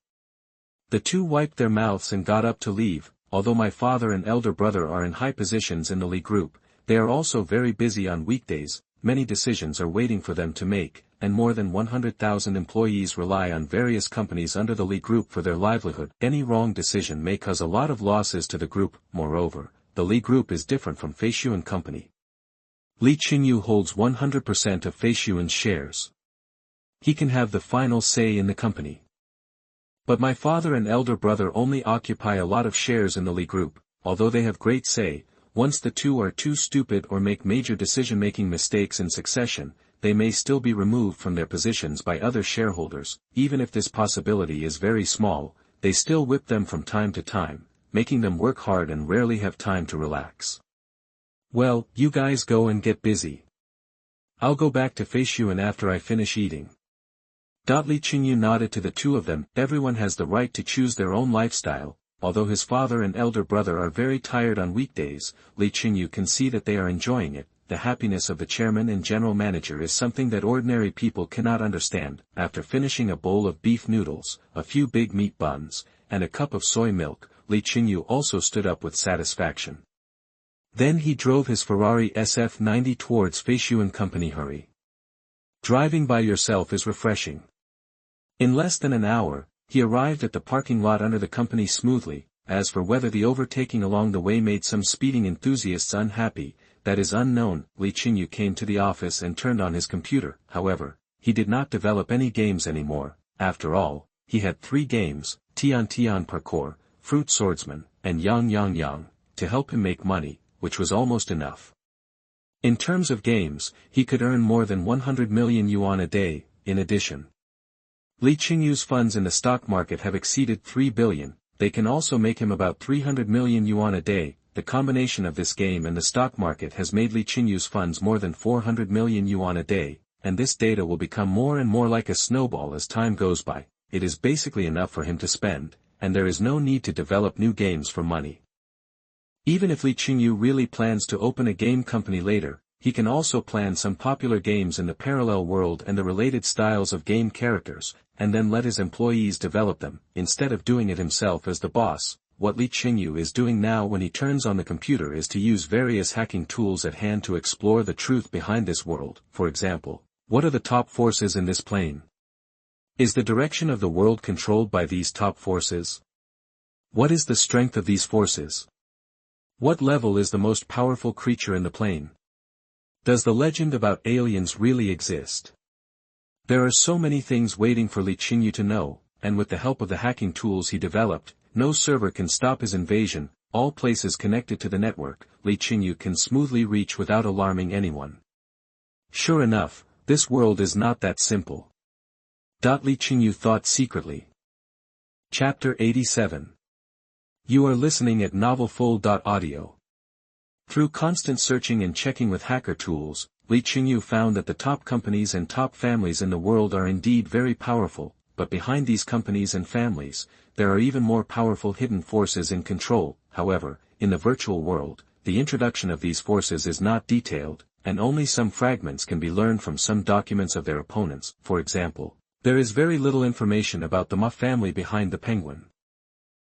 The two wiped their mouths and got up to leave. Although my father and elder brother are in high positions in the Li group, they are also very busy on weekdays. Many decisions are waiting for them to make, and more than 100,000 employees rely on various companies under the Li group for their livelihood. Any wrong decision may cause a lot of losses to the group. Moreover, the Li group is different from Feishuan company. Li Chengyu holds 100% of Feishuan's shares. He can have the final say in the company. But my father and elder brother only occupy a lot of shares in the Li group. Although they have great say, once the two are too stupid or make major decision-making mistakes in succession, they may still be removed from their positions by other shareholders. Even if this possibility is very small, they still whip them from time to time, making them work hard and rarely have time to relax. Well, you guys go and get busy. I'll go back to Feishuan after I finish eating. Li Chengyu nodded to the two of them. Everyone has the right to choose their own lifestyle. Although his father and elder brother are very tired on weekdays, Li Chengyu can see that they are enjoying it. The happiness of the chairman and general manager is something that ordinary people cannot understand. After finishing a bowl of beef noodles, a few big meat buns, and a cup of soy milk, Li Chengyu also stood up with satisfaction. Then he drove his Ferrari SF90 towards Feishuan company. Hurry. Driving by yourself is refreshing. In less than an hour, he arrived at the parking lot under the company smoothly. As for whether the overtaking along the way made some speeding enthusiasts unhappy, that is unknown. Li Chengyu came to the office and turned on his computer. However, he did not develop any games anymore. After all, he had 3 games, Tian Parkour, Fruit Swordsman, and Yang, to help him make money, which was almost enough. In terms of games, he could earn more than 100 million yuan a day. In addition, Li Chengyu's funds in the stock market have exceeded 3 billion, they can also make him about 300 million yuan a day. The combination of this game and the stock market has made Li Chengyu's funds more than 400 million yuan a day, and this data will become more and more like a snowball as time goes by. It is basically enough for him to spend, and there is no need to develop new games for money. Even if Li Chengyu really plans to open a game company later, he can also plan some popular games in the parallel world and the related styles of game characters, and then let his employees develop them, instead of doing it himself as the boss. What Li Chengyu is doing now when he turns on the computer is to use various hacking tools at hand to explore the truth behind this world. For example, what are the top forces in this plane? Is the direction of the world controlled by these top forces? What is the strength of these forces? What level is the most powerful creature in the plane? Does the legend about aliens really exist? There are so many things waiting for Li Chengyu to know, and with the help of the hacking tools he developed, no server can stop his invasion. All places connected to the network, Li Chengyu can smoothly reach without alarming anyone. Sure enough, this world is not that simple. Li Chengyu thought secretly. Chapter 87. You are listening at novelfull.audio. Through constant searching and checking with hacker tools, Li Chengyu found that the top companies and top families in the world are indeed very powerful, but behind these companies and families, there are even more powerful hidden forces in control. However, in the virtual world, the introduction of these forces is not detailed, and only some fragments can be learned from some documents of their opponents. For example, there is very little information about the Ma family behind the penguin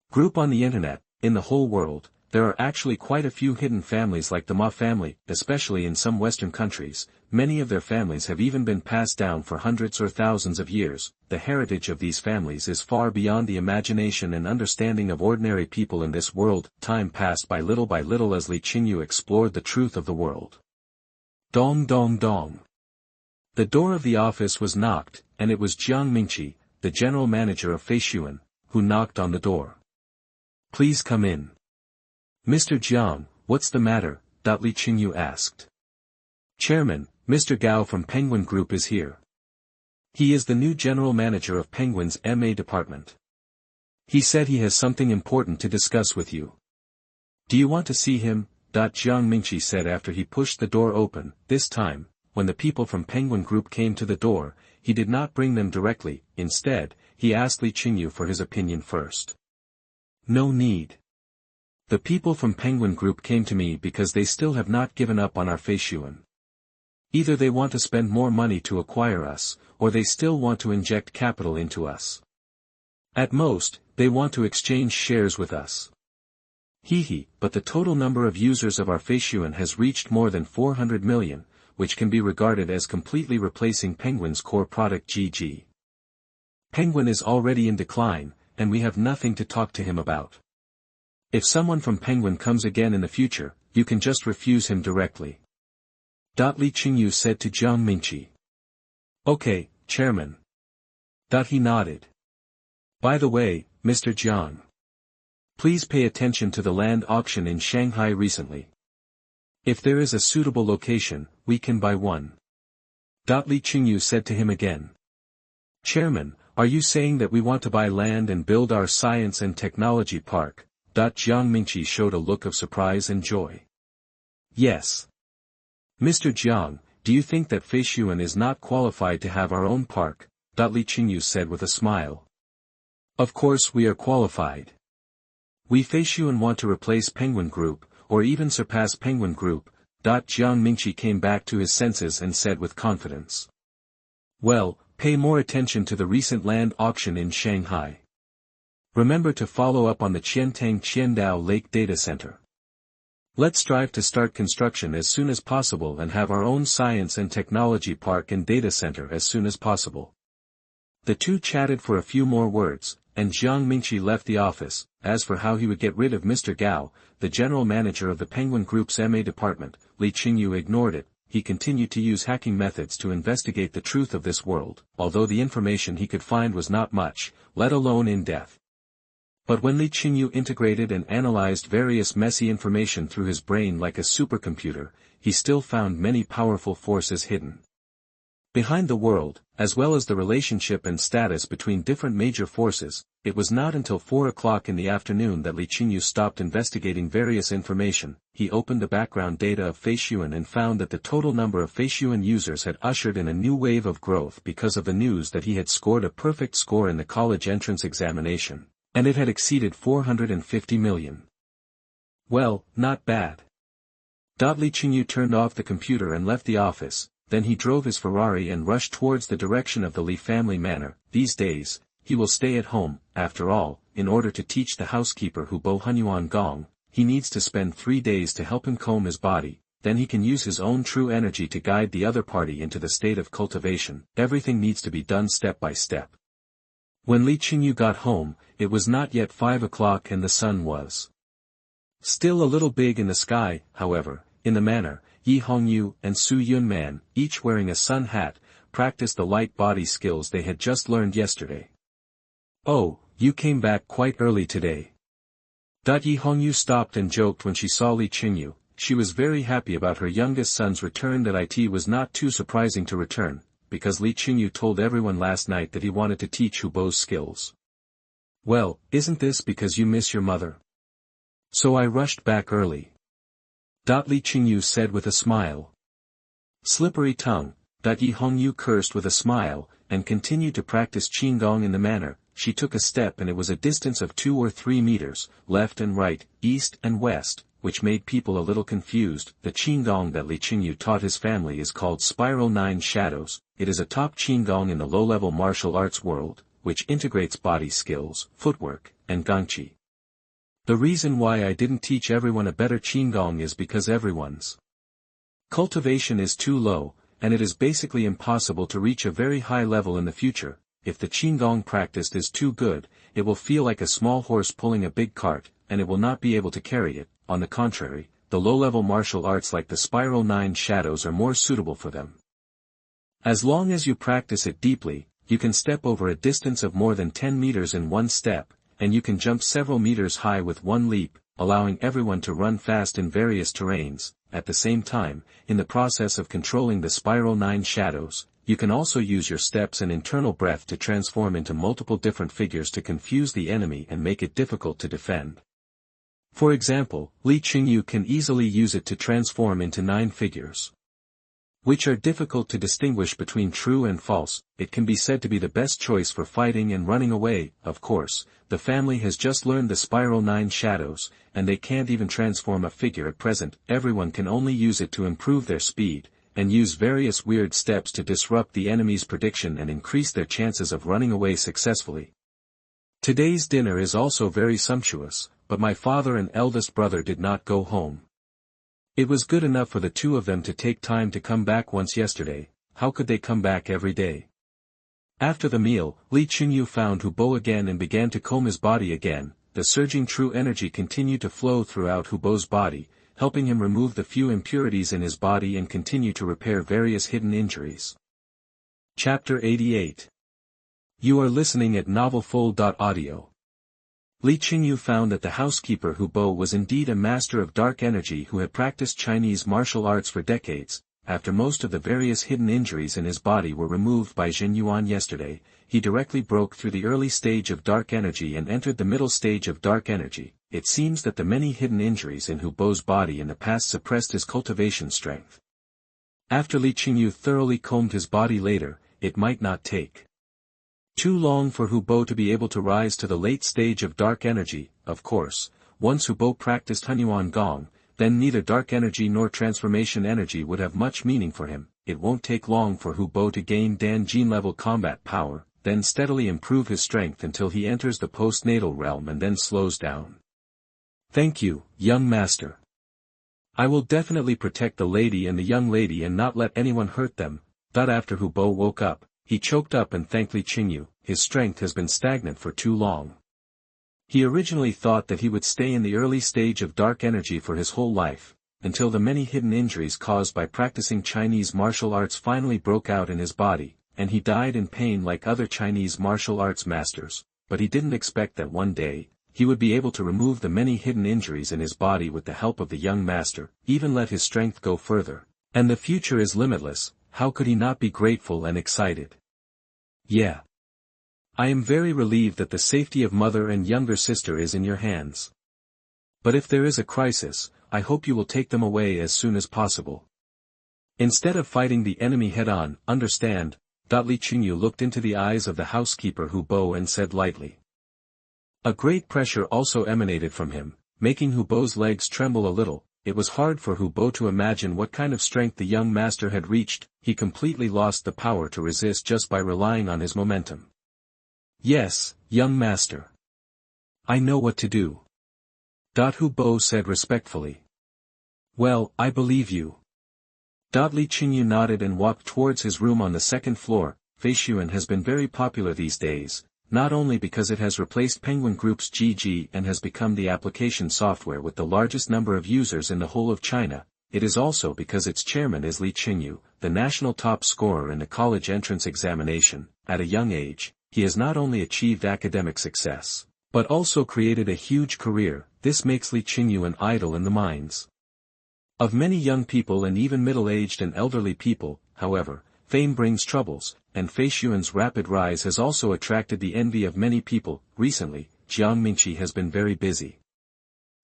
group on the internet. In the whole world, there are actually quite a few hidden families like the Ma family, especially in some Western countries. Many of their families have even been passed down for hundreds or thousands of years. The heritage of these families is far beyond the imagination and understanding of ordinary people in this world. Time passed by little as Li Chengyu explored the truth of the world. Dong dong dong. The door of the office was knocked, and it was Jiang Mingqi, the general manager of Feishuan, who knocked on the door. Please come in. Mr. Jiang, what's the matter? Li Chengyu asked. Chairman, Mr. Gao from Penguin Group is here. He is the new general manager of Penguin's MA department. He said he has something important to discuss with you. Do you want to see him? Jiang Mingqi said after he pushed the door open. This time, when the people from Penguin Group came to the door, he did not bring them directly. Instead, he asked Li Chengyu for his opinion first. No need. The people from Penguin Group came to me because they still have not given up on our Feishuan. Either they want to spend more money to acquire us, or they still want to inject capital into us. At most, they want to exchange shares with us. But the total number of users of our Feishuan has reached more than 400 million, which can be regarded as completely replacing Penguin's core product GG. Penguin is already in decline, and we have nothing to talk to him about. If someone from Penguin comes again in the future, you can just refuse him directly. Li Chengyu said to Jiang Mingqi. Okay, Chairman. He nodded. By the way, Mr. Jiang. Please pay attention to the land auction in Shanghai recently. If there is a suitable location, we can buy one. Li Chengyu said to him again. Chairman, are you saying that we want to buy land and build our science and technology park? Jiang Mingqi showed a look of surprise and joy. Yes. Mr. Jiang, do you think that Feishuan is not qualified to have our own park? Li Chengyu said with a smile. Of course we are qualified. We Feishuan want to replace Penguin Group, or even surpass Penguin Group. Jiang Mingqi came back to his senses and said with confidence. Well, pay more attention to the recent land auction in Shanghai. Remember to follow up on the Qiantang Qiandao Lake Data Center. Let's strive to start construction as soon as possible and have our own science and technology park and data center as soon as possible. The two chatted for a few more words, and Jiang Mingqi left the office. As for how he would get rid of Mr. Gao, the general manager of the Penguin Group's MA department, Li Chengyu ignored it. He continued to use hacking methods to investigate the truth of this world, although the information he could find was not much, let alone in depth. But when Li Chengyu integrated and analyzed various messy information through his brain like a supercomputer, he still found many powerful forces hidden behind the world, as well as the relationship and status between different major forces. It was not until 4 o'clock in the afternoon that Li Chengyu stopped investigating various information. He opened the background data of Feishuan and found that the total number of Feishuan users had ushered in a new wave of growth because of the news that he had scored a perfect score in the college entrance examination, and it had exceeded 450 million. Well, not bad. Li Chengyu turned off the computer and left the office. Then he drove his Ferrari and rushed towards the direction of the Li family manor. These days, he will stay at home. After all, in order to teach the housekeeper who Bo Hunyuan Gong, he needs to spend 3 days to help him comb his body. Then he can use his own true energy to guide the other party into the state of cultivation. Everything needs to be done step by step. When Li Chengyu got home, it was not yet 5 o'clock and the sun was still a little big in the sky. However, in the manor, Yi Hongyu and Su Yunman, each wearing a sun hat, practiced the light body skills they had just learned yesterday. Oh, you came back quite early today. Yi Hongyu stopped and joked when she saw Li Chengyu. She was very happy about her youngest son's return. That it was not too surprising to return, because Li Chengyu told everyone last night that he wanted to teach Hu Bo's skills. Well, isn't this because you miss your mother? So I rushed back early. Li Chengyu said with a smile. Slippery tongue. Yi Hongyu cursed with a smile, and continued to practice Qigong in the manner. She took a step and it was a distance of 2 or 3 meters, left and right, east and west, which made people a little confused. The Qigong that Li Chengyu taught his family is called Spiral 9 Shadows. It is a top Qigong in the low-level martial arts world, which integrates body skills, footwork, and gangqi. The reason why I didn't teach everyone a better Qigong is because everyone's cultivation is too low, and it is basically impossible to reach a very high level in the future. If the Qigong practiced is too good, it will feel like a small horse pulling a big cart, and it will not be able to carry it. On the contrary, the low-level martial arts like the Spiral 9 Shadows are more suitable for them. As long as you practice it deeply, you can step over a distance of more than 10 meters in one step, and you can jump several meters high with one leap, allowing everyone to run fast in various terrains. At the same time, in the process of controlling the Spiral 9 Shadows, you can also use your steps and internal breath to transform into multiple different figures to confuse the enemy and make it difficult to defend. For example, Li Chengyu can easily use it to transform into 9 figures, which are difficult to distinguish between true and false. It can be said to be the best choice for fighting and running away. Of course, the family has just learned the Spiral 9 Shadows, and they can't even transform a figure at present. Everyone can only use it to improve their speed, and use various weird steps to disrupt the enemy's prediction and increase their chances of running away successfully. Today's dinner is also very sumptuous, but my father and eldest brother did not go home. It was good enough for the two of them to take time to come back once yesterday. How could they come back every day? After the meal, Li Chengyu found Hu Bo again and began to comb his body again. The surging true energy continued to flow throughout Hu Bo's body, helping him remove the few impurities in his body and continue to repair various hidden injuries. Chapter 88. You are listening at novelfull.audio. Li Chengyu found that the housekeeper Hu Bo was indeed a master of dark energy who had practiced Chinese martial arts for decades. After most of the various hidden injuries in his body were removed by Zhen Yuan yesterday, he directly broke through the early stage of dark energy and entered the middle stage of dark energy. It seems that the many hidden injuries in Hu Bo's body in the past suppressed his cultivation strength. After Li Chengyu thoroughly combed his body later, it might not take too long for Hu Bo to be able to rise to the late stage of dark energy. Of course, once Hu Bo practiced Hunyuan Gong, then neither dark energy nor transformation energy would have much meaning for him. It won't take long for Hu Bo to gain Dan Jin level combat power, then steadily improve his strength until he enters the postnatal realm and then slows down. Thank you, young master. I will definitely protect the lady and the young lady and not let anyone hurt them. After Hu Bo woke up, he choked up and thanked Li Chengyu. His strength has been stagnant for too long. He originally thought that he would stay in the early stage of dark energy for his whole life, until the many hidden injuries caused by practicing Chinese martial arts finally broke out in his body, and he died in pain like other Chinese martial arts masters, but he didn't expect that one day, he would be able to remove the many hidden injuries in his body with the help of the young master, even let his strength go further. And the future is limitless. How could he not be grateful and excited? Yeah. I am very relieved that the safety of mother and younger sister is in your hands. But if there is a crisis, I hope you will take them away as soon as possible. Instead of fighting the enemy head-on, understand. Li Chengyu looked into the eyes of the housekeeper Hu Bo and said lightly. A great pressure also emanated from him, making Hu Bo's legs tremble a little. It was hard for Hu Bo to imagine what kind of strength the young master had reached. He completely lost the power to resist just by relying on his momentum. Yes, young master. I know what to do. Hu Bo said respectfully. Well, I believe you. Li Chengyu nodded and walked towards his room on the second floor. Feishuan has been very popular these days, not only because it has replaced Penguin Group's GG and has become the application software with the largest number of users in the whole of China, it is also because its chairman is Li Chengyu, the national top scorer in the college entrance examination. At a young age, he has not only achieved academic success, but also created a huge career. This makes Li Chengyu an idol in the minds of many young people and even middle-aged and elderly people. However, fame brings troubles, and Feishuan's rapid rise has also attracted the envy of many people. Recently, Jiang Mingqi has been very busy.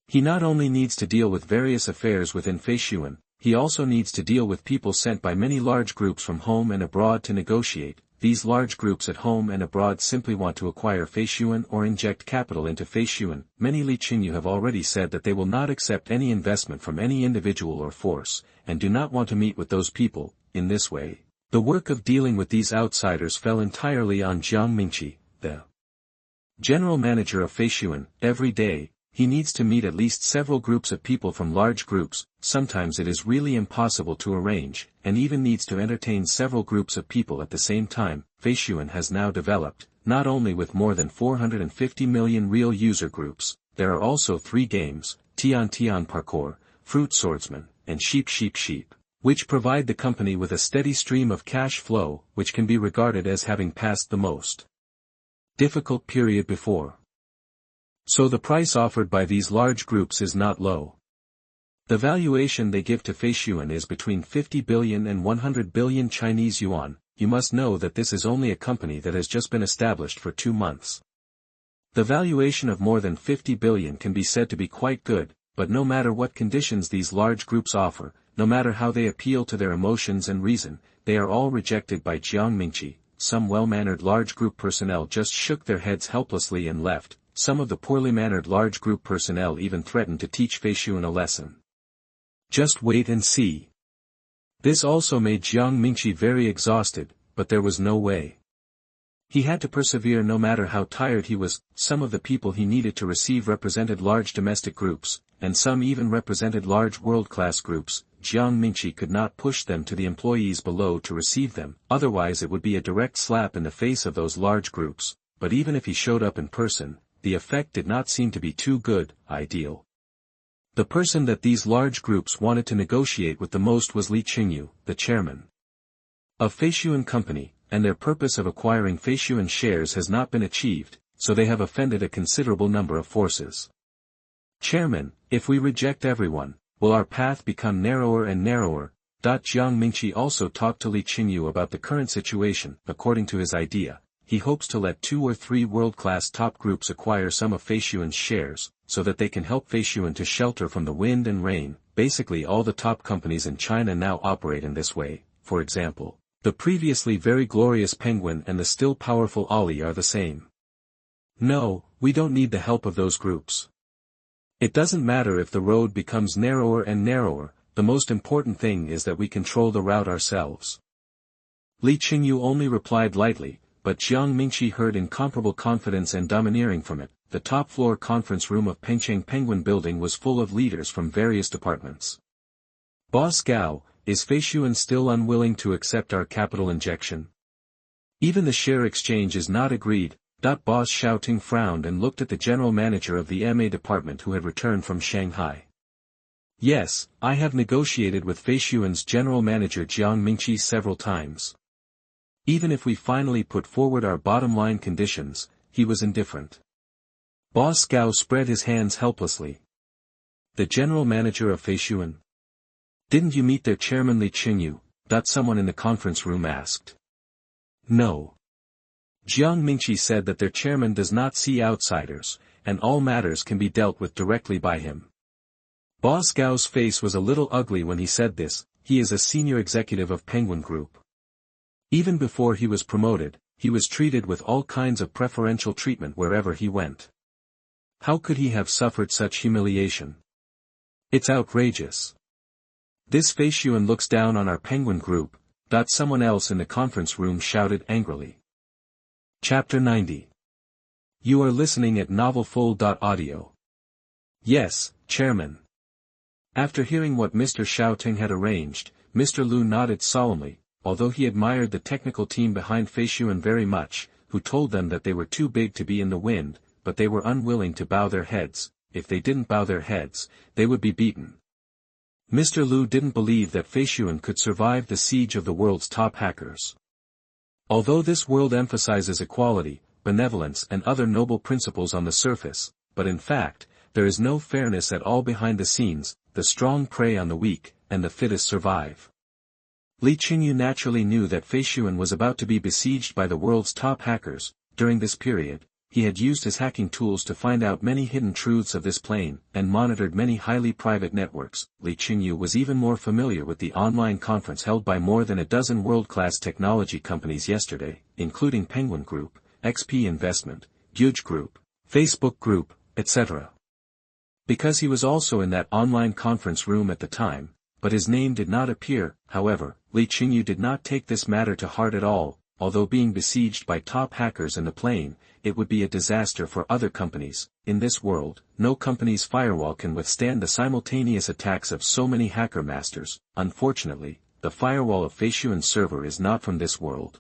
He not only needs to deal with various affairs within Feishuan, he also needs to deal with people sent by many large groups from home and abroad to negotiate. These large groups at home and abroad simply want to acquire Feishuan or inject capital into Feishuan. Many Li Chengyu have already said that they will not accept any investment from any individual or force, and do not want to meet with those people. In this way, the work of dealing with these outsiders fell entirely on Jiang Mingqi, the general manager of Feishuan. Every day, he needs to meet at least several groups of people from large groups. Sometimes it is really impossible to arrange, and even needs to entertain several groups of people at the same time. Feishuan has now developed, not only with more than 450 million real user groups, there are also 3 games, Tian Parkour, Fruit Swordsman, and Sheep, which provide the company with a steady stream of cash flow, which can be regarded as having passed the most difficult period before. So the price offered by these large groups is not low. The valuation they give to Feishuan is between 50 billion and 100 billion Chinese yuan. You must know that this is only a company that has just been established for 2 months. The valuation of more than 50 billion can be said to be quite good, but no matter what conditions these large groups offer, no matter how they appeal to their emotions and reason, they are all rejected by Jiang Mingqi. Some well-mannered large group personnel just shook their heads helplessly and left. Some of the poorly mannered large group personnel even threatened to teach Feishuan a lesson. Just wait and see. This also made Jiang Mingqi very exhausted, but there was no way. He had to persevere no matter how tired he was. Some of the people he needed to receive represented large domestic groups, and some even represented large world-class groups. Jiang Mingqi could not push them to the employees below to receive them, otherwise it would be a direct slap in the face of those large groups, but even if he showed up in person, the effect did not seem to be too good, ideal. The person that these large groups wanted to negotiate with the most was Li Chengyu, the chairman of Feishuan Company, and their purpose of acquiring Feishuan shares has not been achieved, so they have offended a considerable number of forces. Chairman, if we reject everyone, will our path become narrower and narrower? Jiang Mingqi also talked to Li Chengyu about the current situation. According to his idea, he hopes to let 2 or 3 world-class top groups acquire some of Feishuan's shares, so that they can help Feishuan to shelter from the wind and rain. Basically all the top companies in China now operate in this way. For example, the previously very glorious Penguin and the still powerful Ali are the same. No, we don't need the help of those groups. It doesn't matter if the road becomes narrower and narrower, the most important thing is that we control the route ourselves. Li Chengyu only replied lightly, but Jiang Mingqi heard incomparable confidence and domineering from it. The top-floor conference room of Pengcheng Penguin Building was full of leaders from various departments. Boss Gao, is Feishuan still unwilling to accept our capital injection? Even the share exchange is not agreed. Boss Xiaoting frowned and looked at the general manager of the MA department who had returned from Shanghai. Yes, I have negotiated with Feishuan's general manager Jiang Mingqi several times. Even if we finally put forward our bottom-line conditions, he was indifferent. Boss Gao spread his hands helplessly. The general manager of Feishuan? Didn't you meet their chairman Li Chengyu? Someone in the conference room asked. No. Jiang Mingqi said that their chairman does not see outsiders, and all matters can be dealt with directly by him. Boss Gao's face was a little ugly when he said this. He is a senior executive of Penguin Group. Even before he was promoted, he was treated with all kinds of preferential treatment wherever he went. How could he have suffered such humiliation? It's outrageous. This Feishuan looks down on our Penguin Group. Someone else in the conference room shouted angrily. Chapter 90. You are listening at novelfull.audio. Yes, Chairman. After hearing what Mr. Xiaoting had arranged, Mr. Lu nodded solemnly, although he admired the technical team behind Feishuan very much, who told them that they were too big to be in the wind, but they were unwilling to bow their heads. If they didn't bow their heads, they would be beaten. Mr. Lu didn't believe that Feishuan could survive the siege of the world's top hackers. Although this world emphasizes equality, benevolence and other noble principles on the surface, but in fact, there is no fairness at all behind the scenes. The strong prey on the weak, and the fittest survive. Li Chengyu naturally knew that Feishuan was about to be besieged by the world's top hackers. During this period, he had used his hacking tools to find out many hidden truths of this plane, and monitored many highly private networks. Li Chengyu was even more familiar with the online conference held by more than a dozen world-class technology companies yesterday, including Penguin Group, XP Investment, Huge Group, Facebook Group, etc. Because he was also in that online conference room at the time, but his name did not appear. However, Li Chengyu did not take this matter to heart at all. Although being besieged by top hackers in the plane, it would be a disaster for other companies. In this world, no company's firewall can withstand the simultaneous attacks of so many hacker masters. Unfortunately, the firewall of Feishuan's server is not from this world.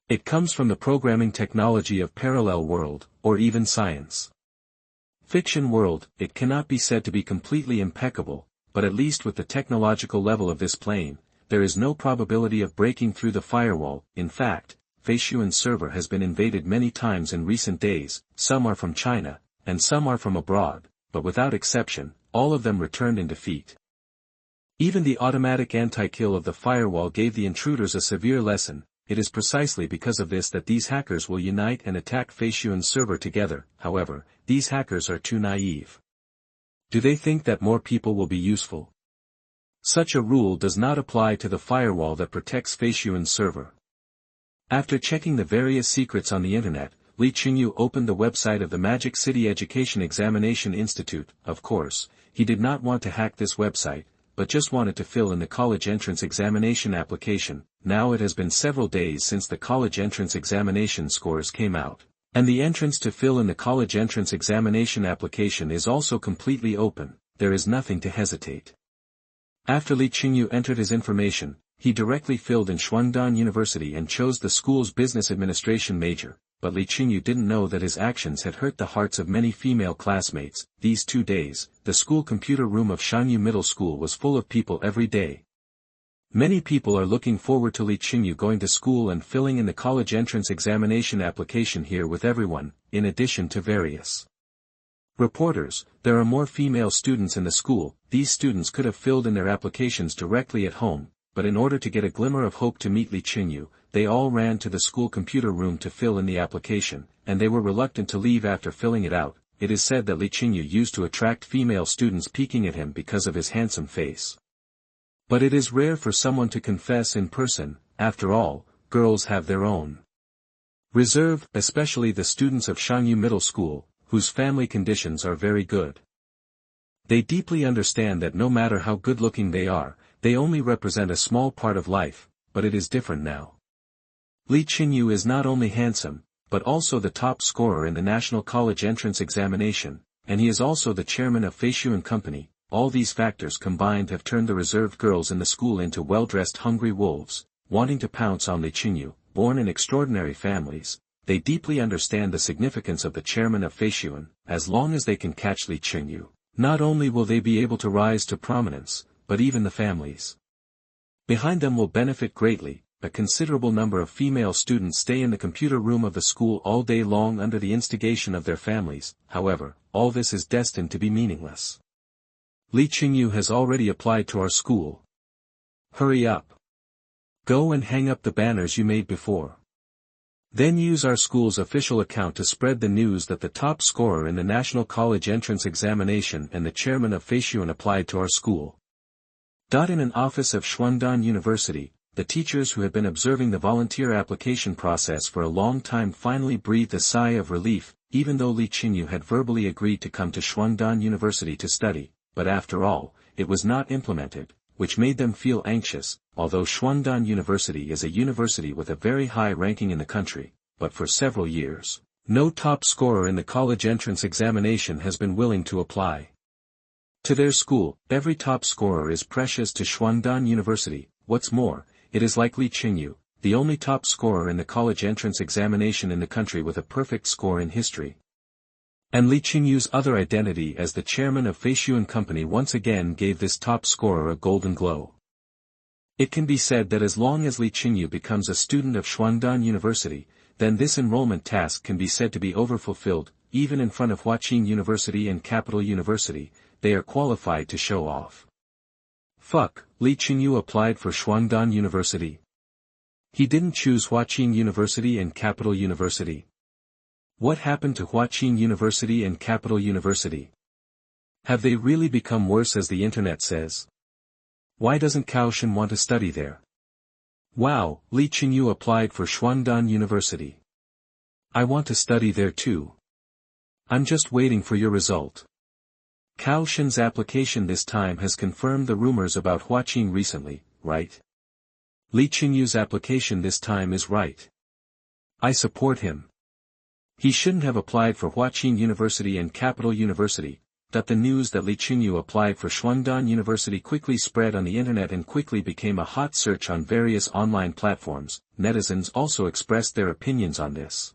It comes from the programming technology of parallel world, or even science fiction world. It cannot be said to be completely impeccable, but at least with the technological level of this plane, there is no probability of breaking through the firewall. In fact, Feishuan's server has been invaded many times in recent days. Some are from China, and some are from abroad, but without exception, all of them returned in defeat. Even the automatic anti-kill of the firewall gave the intruders a severe lesson. It is precisely because of this that these hackers will unite and attack Feishuan's server together. However, these hackers are too naive. Do they think that more people will be useful? Such a rule does not apply to the firewall that protects Feishuan's server. After checking the various secrets on the internet, Li Chengyu opened the website of the Magic City Education Examination Institute. Of course, he did not want to hack this website, but just wanted to fill in the college entrance examination application. Now it has been several days since the college entrance examination scores came out, and the entrance to fill in the college entrance examination application is also completely open. There is nothing to hesitate. After Li Qingyu entered his information, he directly filled in Shuangdan University and chose the school's business administration major, but Li Qingyu didn't know that his actions had hurt the hearts of many female classmates. These 2 days, the school computer room of Chengyu Middle School was full of people every day. Many people are looking forward to Li Qingyu going to school and filling in the college entrance examination application here with everyone, in addition to various reporters. There are more female students in the school. These students could have filled in their applications directly at home, but in order to get a glimmer of hope to meet Li Qingyu, they all ran to the school computer room to fill in the application, and they were reluctant to leave after filling it out. It is said that Li Qingyu used to attract female students peeking at him because of his handsome face. But it is rare for someone to confess in person. After all, girls have their own reserve, especially the students of Chengyu Middle School, whose family conditions are very good. They deeply understand that no matter how good-looking they are, they only represent a small part of life, but it is different now. Li Qingyu is not only handsome, but also the top scorer in the National College Entrance Examination, and he is also the chairman of Fei Xuan Company. All these factors combined have turned the reserved girls in the school into well-dressed hungry wolves, wanting to pounce on Li Qingyu. Born in extraordinary families, they deeply understand the significance of the chairman of Fei Xuan. As long as they can catch Li Qingyu, not only will they be able to rise to prominence, but even the families behind them will benefit greatly. A considerable number of female students stay in the computer room of the school all day long under the instigation of their families. However, all this is destined to be meaningless. Li Qingyu has already applied to our school. Hurry up. Go and hang up the banners you made before. Then use our school's official account to spread the news that the top scorer in the National College Entrance Examination and the chairman of Fei Xuan applied to our school. In an office of Shuangdan University, the teachers who had been observing the volunteer application process for a long time finally breathed a sigh of relief. Even though Li Qingyu had verbally agreed to come to Shuangdan University to study, but after all, it was not implemented, which made them feel anxious. Although Shuangdan University is a university with a very high ranking in the country, but for several years, no top scorer in the college entrance examination has been willing to apply to their school. Every top scorer is precious to Shuangdan University. What's more, it is like Li Qingyu, the only top scorer in the college entrance examination in the country with a perfect score in history. And Li Qingyu's other identity as the chairman of Fei Xuan Company once again gave this top scorer a golden glow. It can be said that as long as Li Qingyu becomes a student of Shuangdan University, then this enrollment task can be said to be overfulfilled. Even in front of Huaqing University and Capital University, they are qualified to show off. Fuck, Li Qingyu applied for Shuangdan University. He didn't choose Huaqing University and Capital University. What happened to Huaqing University and Capital University? Have they really become worse as the internet says? Why doesn't Kaoshan want to study there? Wow, Li Qingyu applied for Shuangdan University. I want to study there too. I'm just waiting for your result. Kaoshan's application this time has confirmed the rumors about Huaqing recently, right? Li Qingyu's application this time is right. I support him. He shouldn't have applied for Huaqing University and Capital University. The news that Li Qingyu applied for Shuangdan University quickly spread on the internet and quickly became a hot search on various online platforms. Netizens also expressed their opinions on this.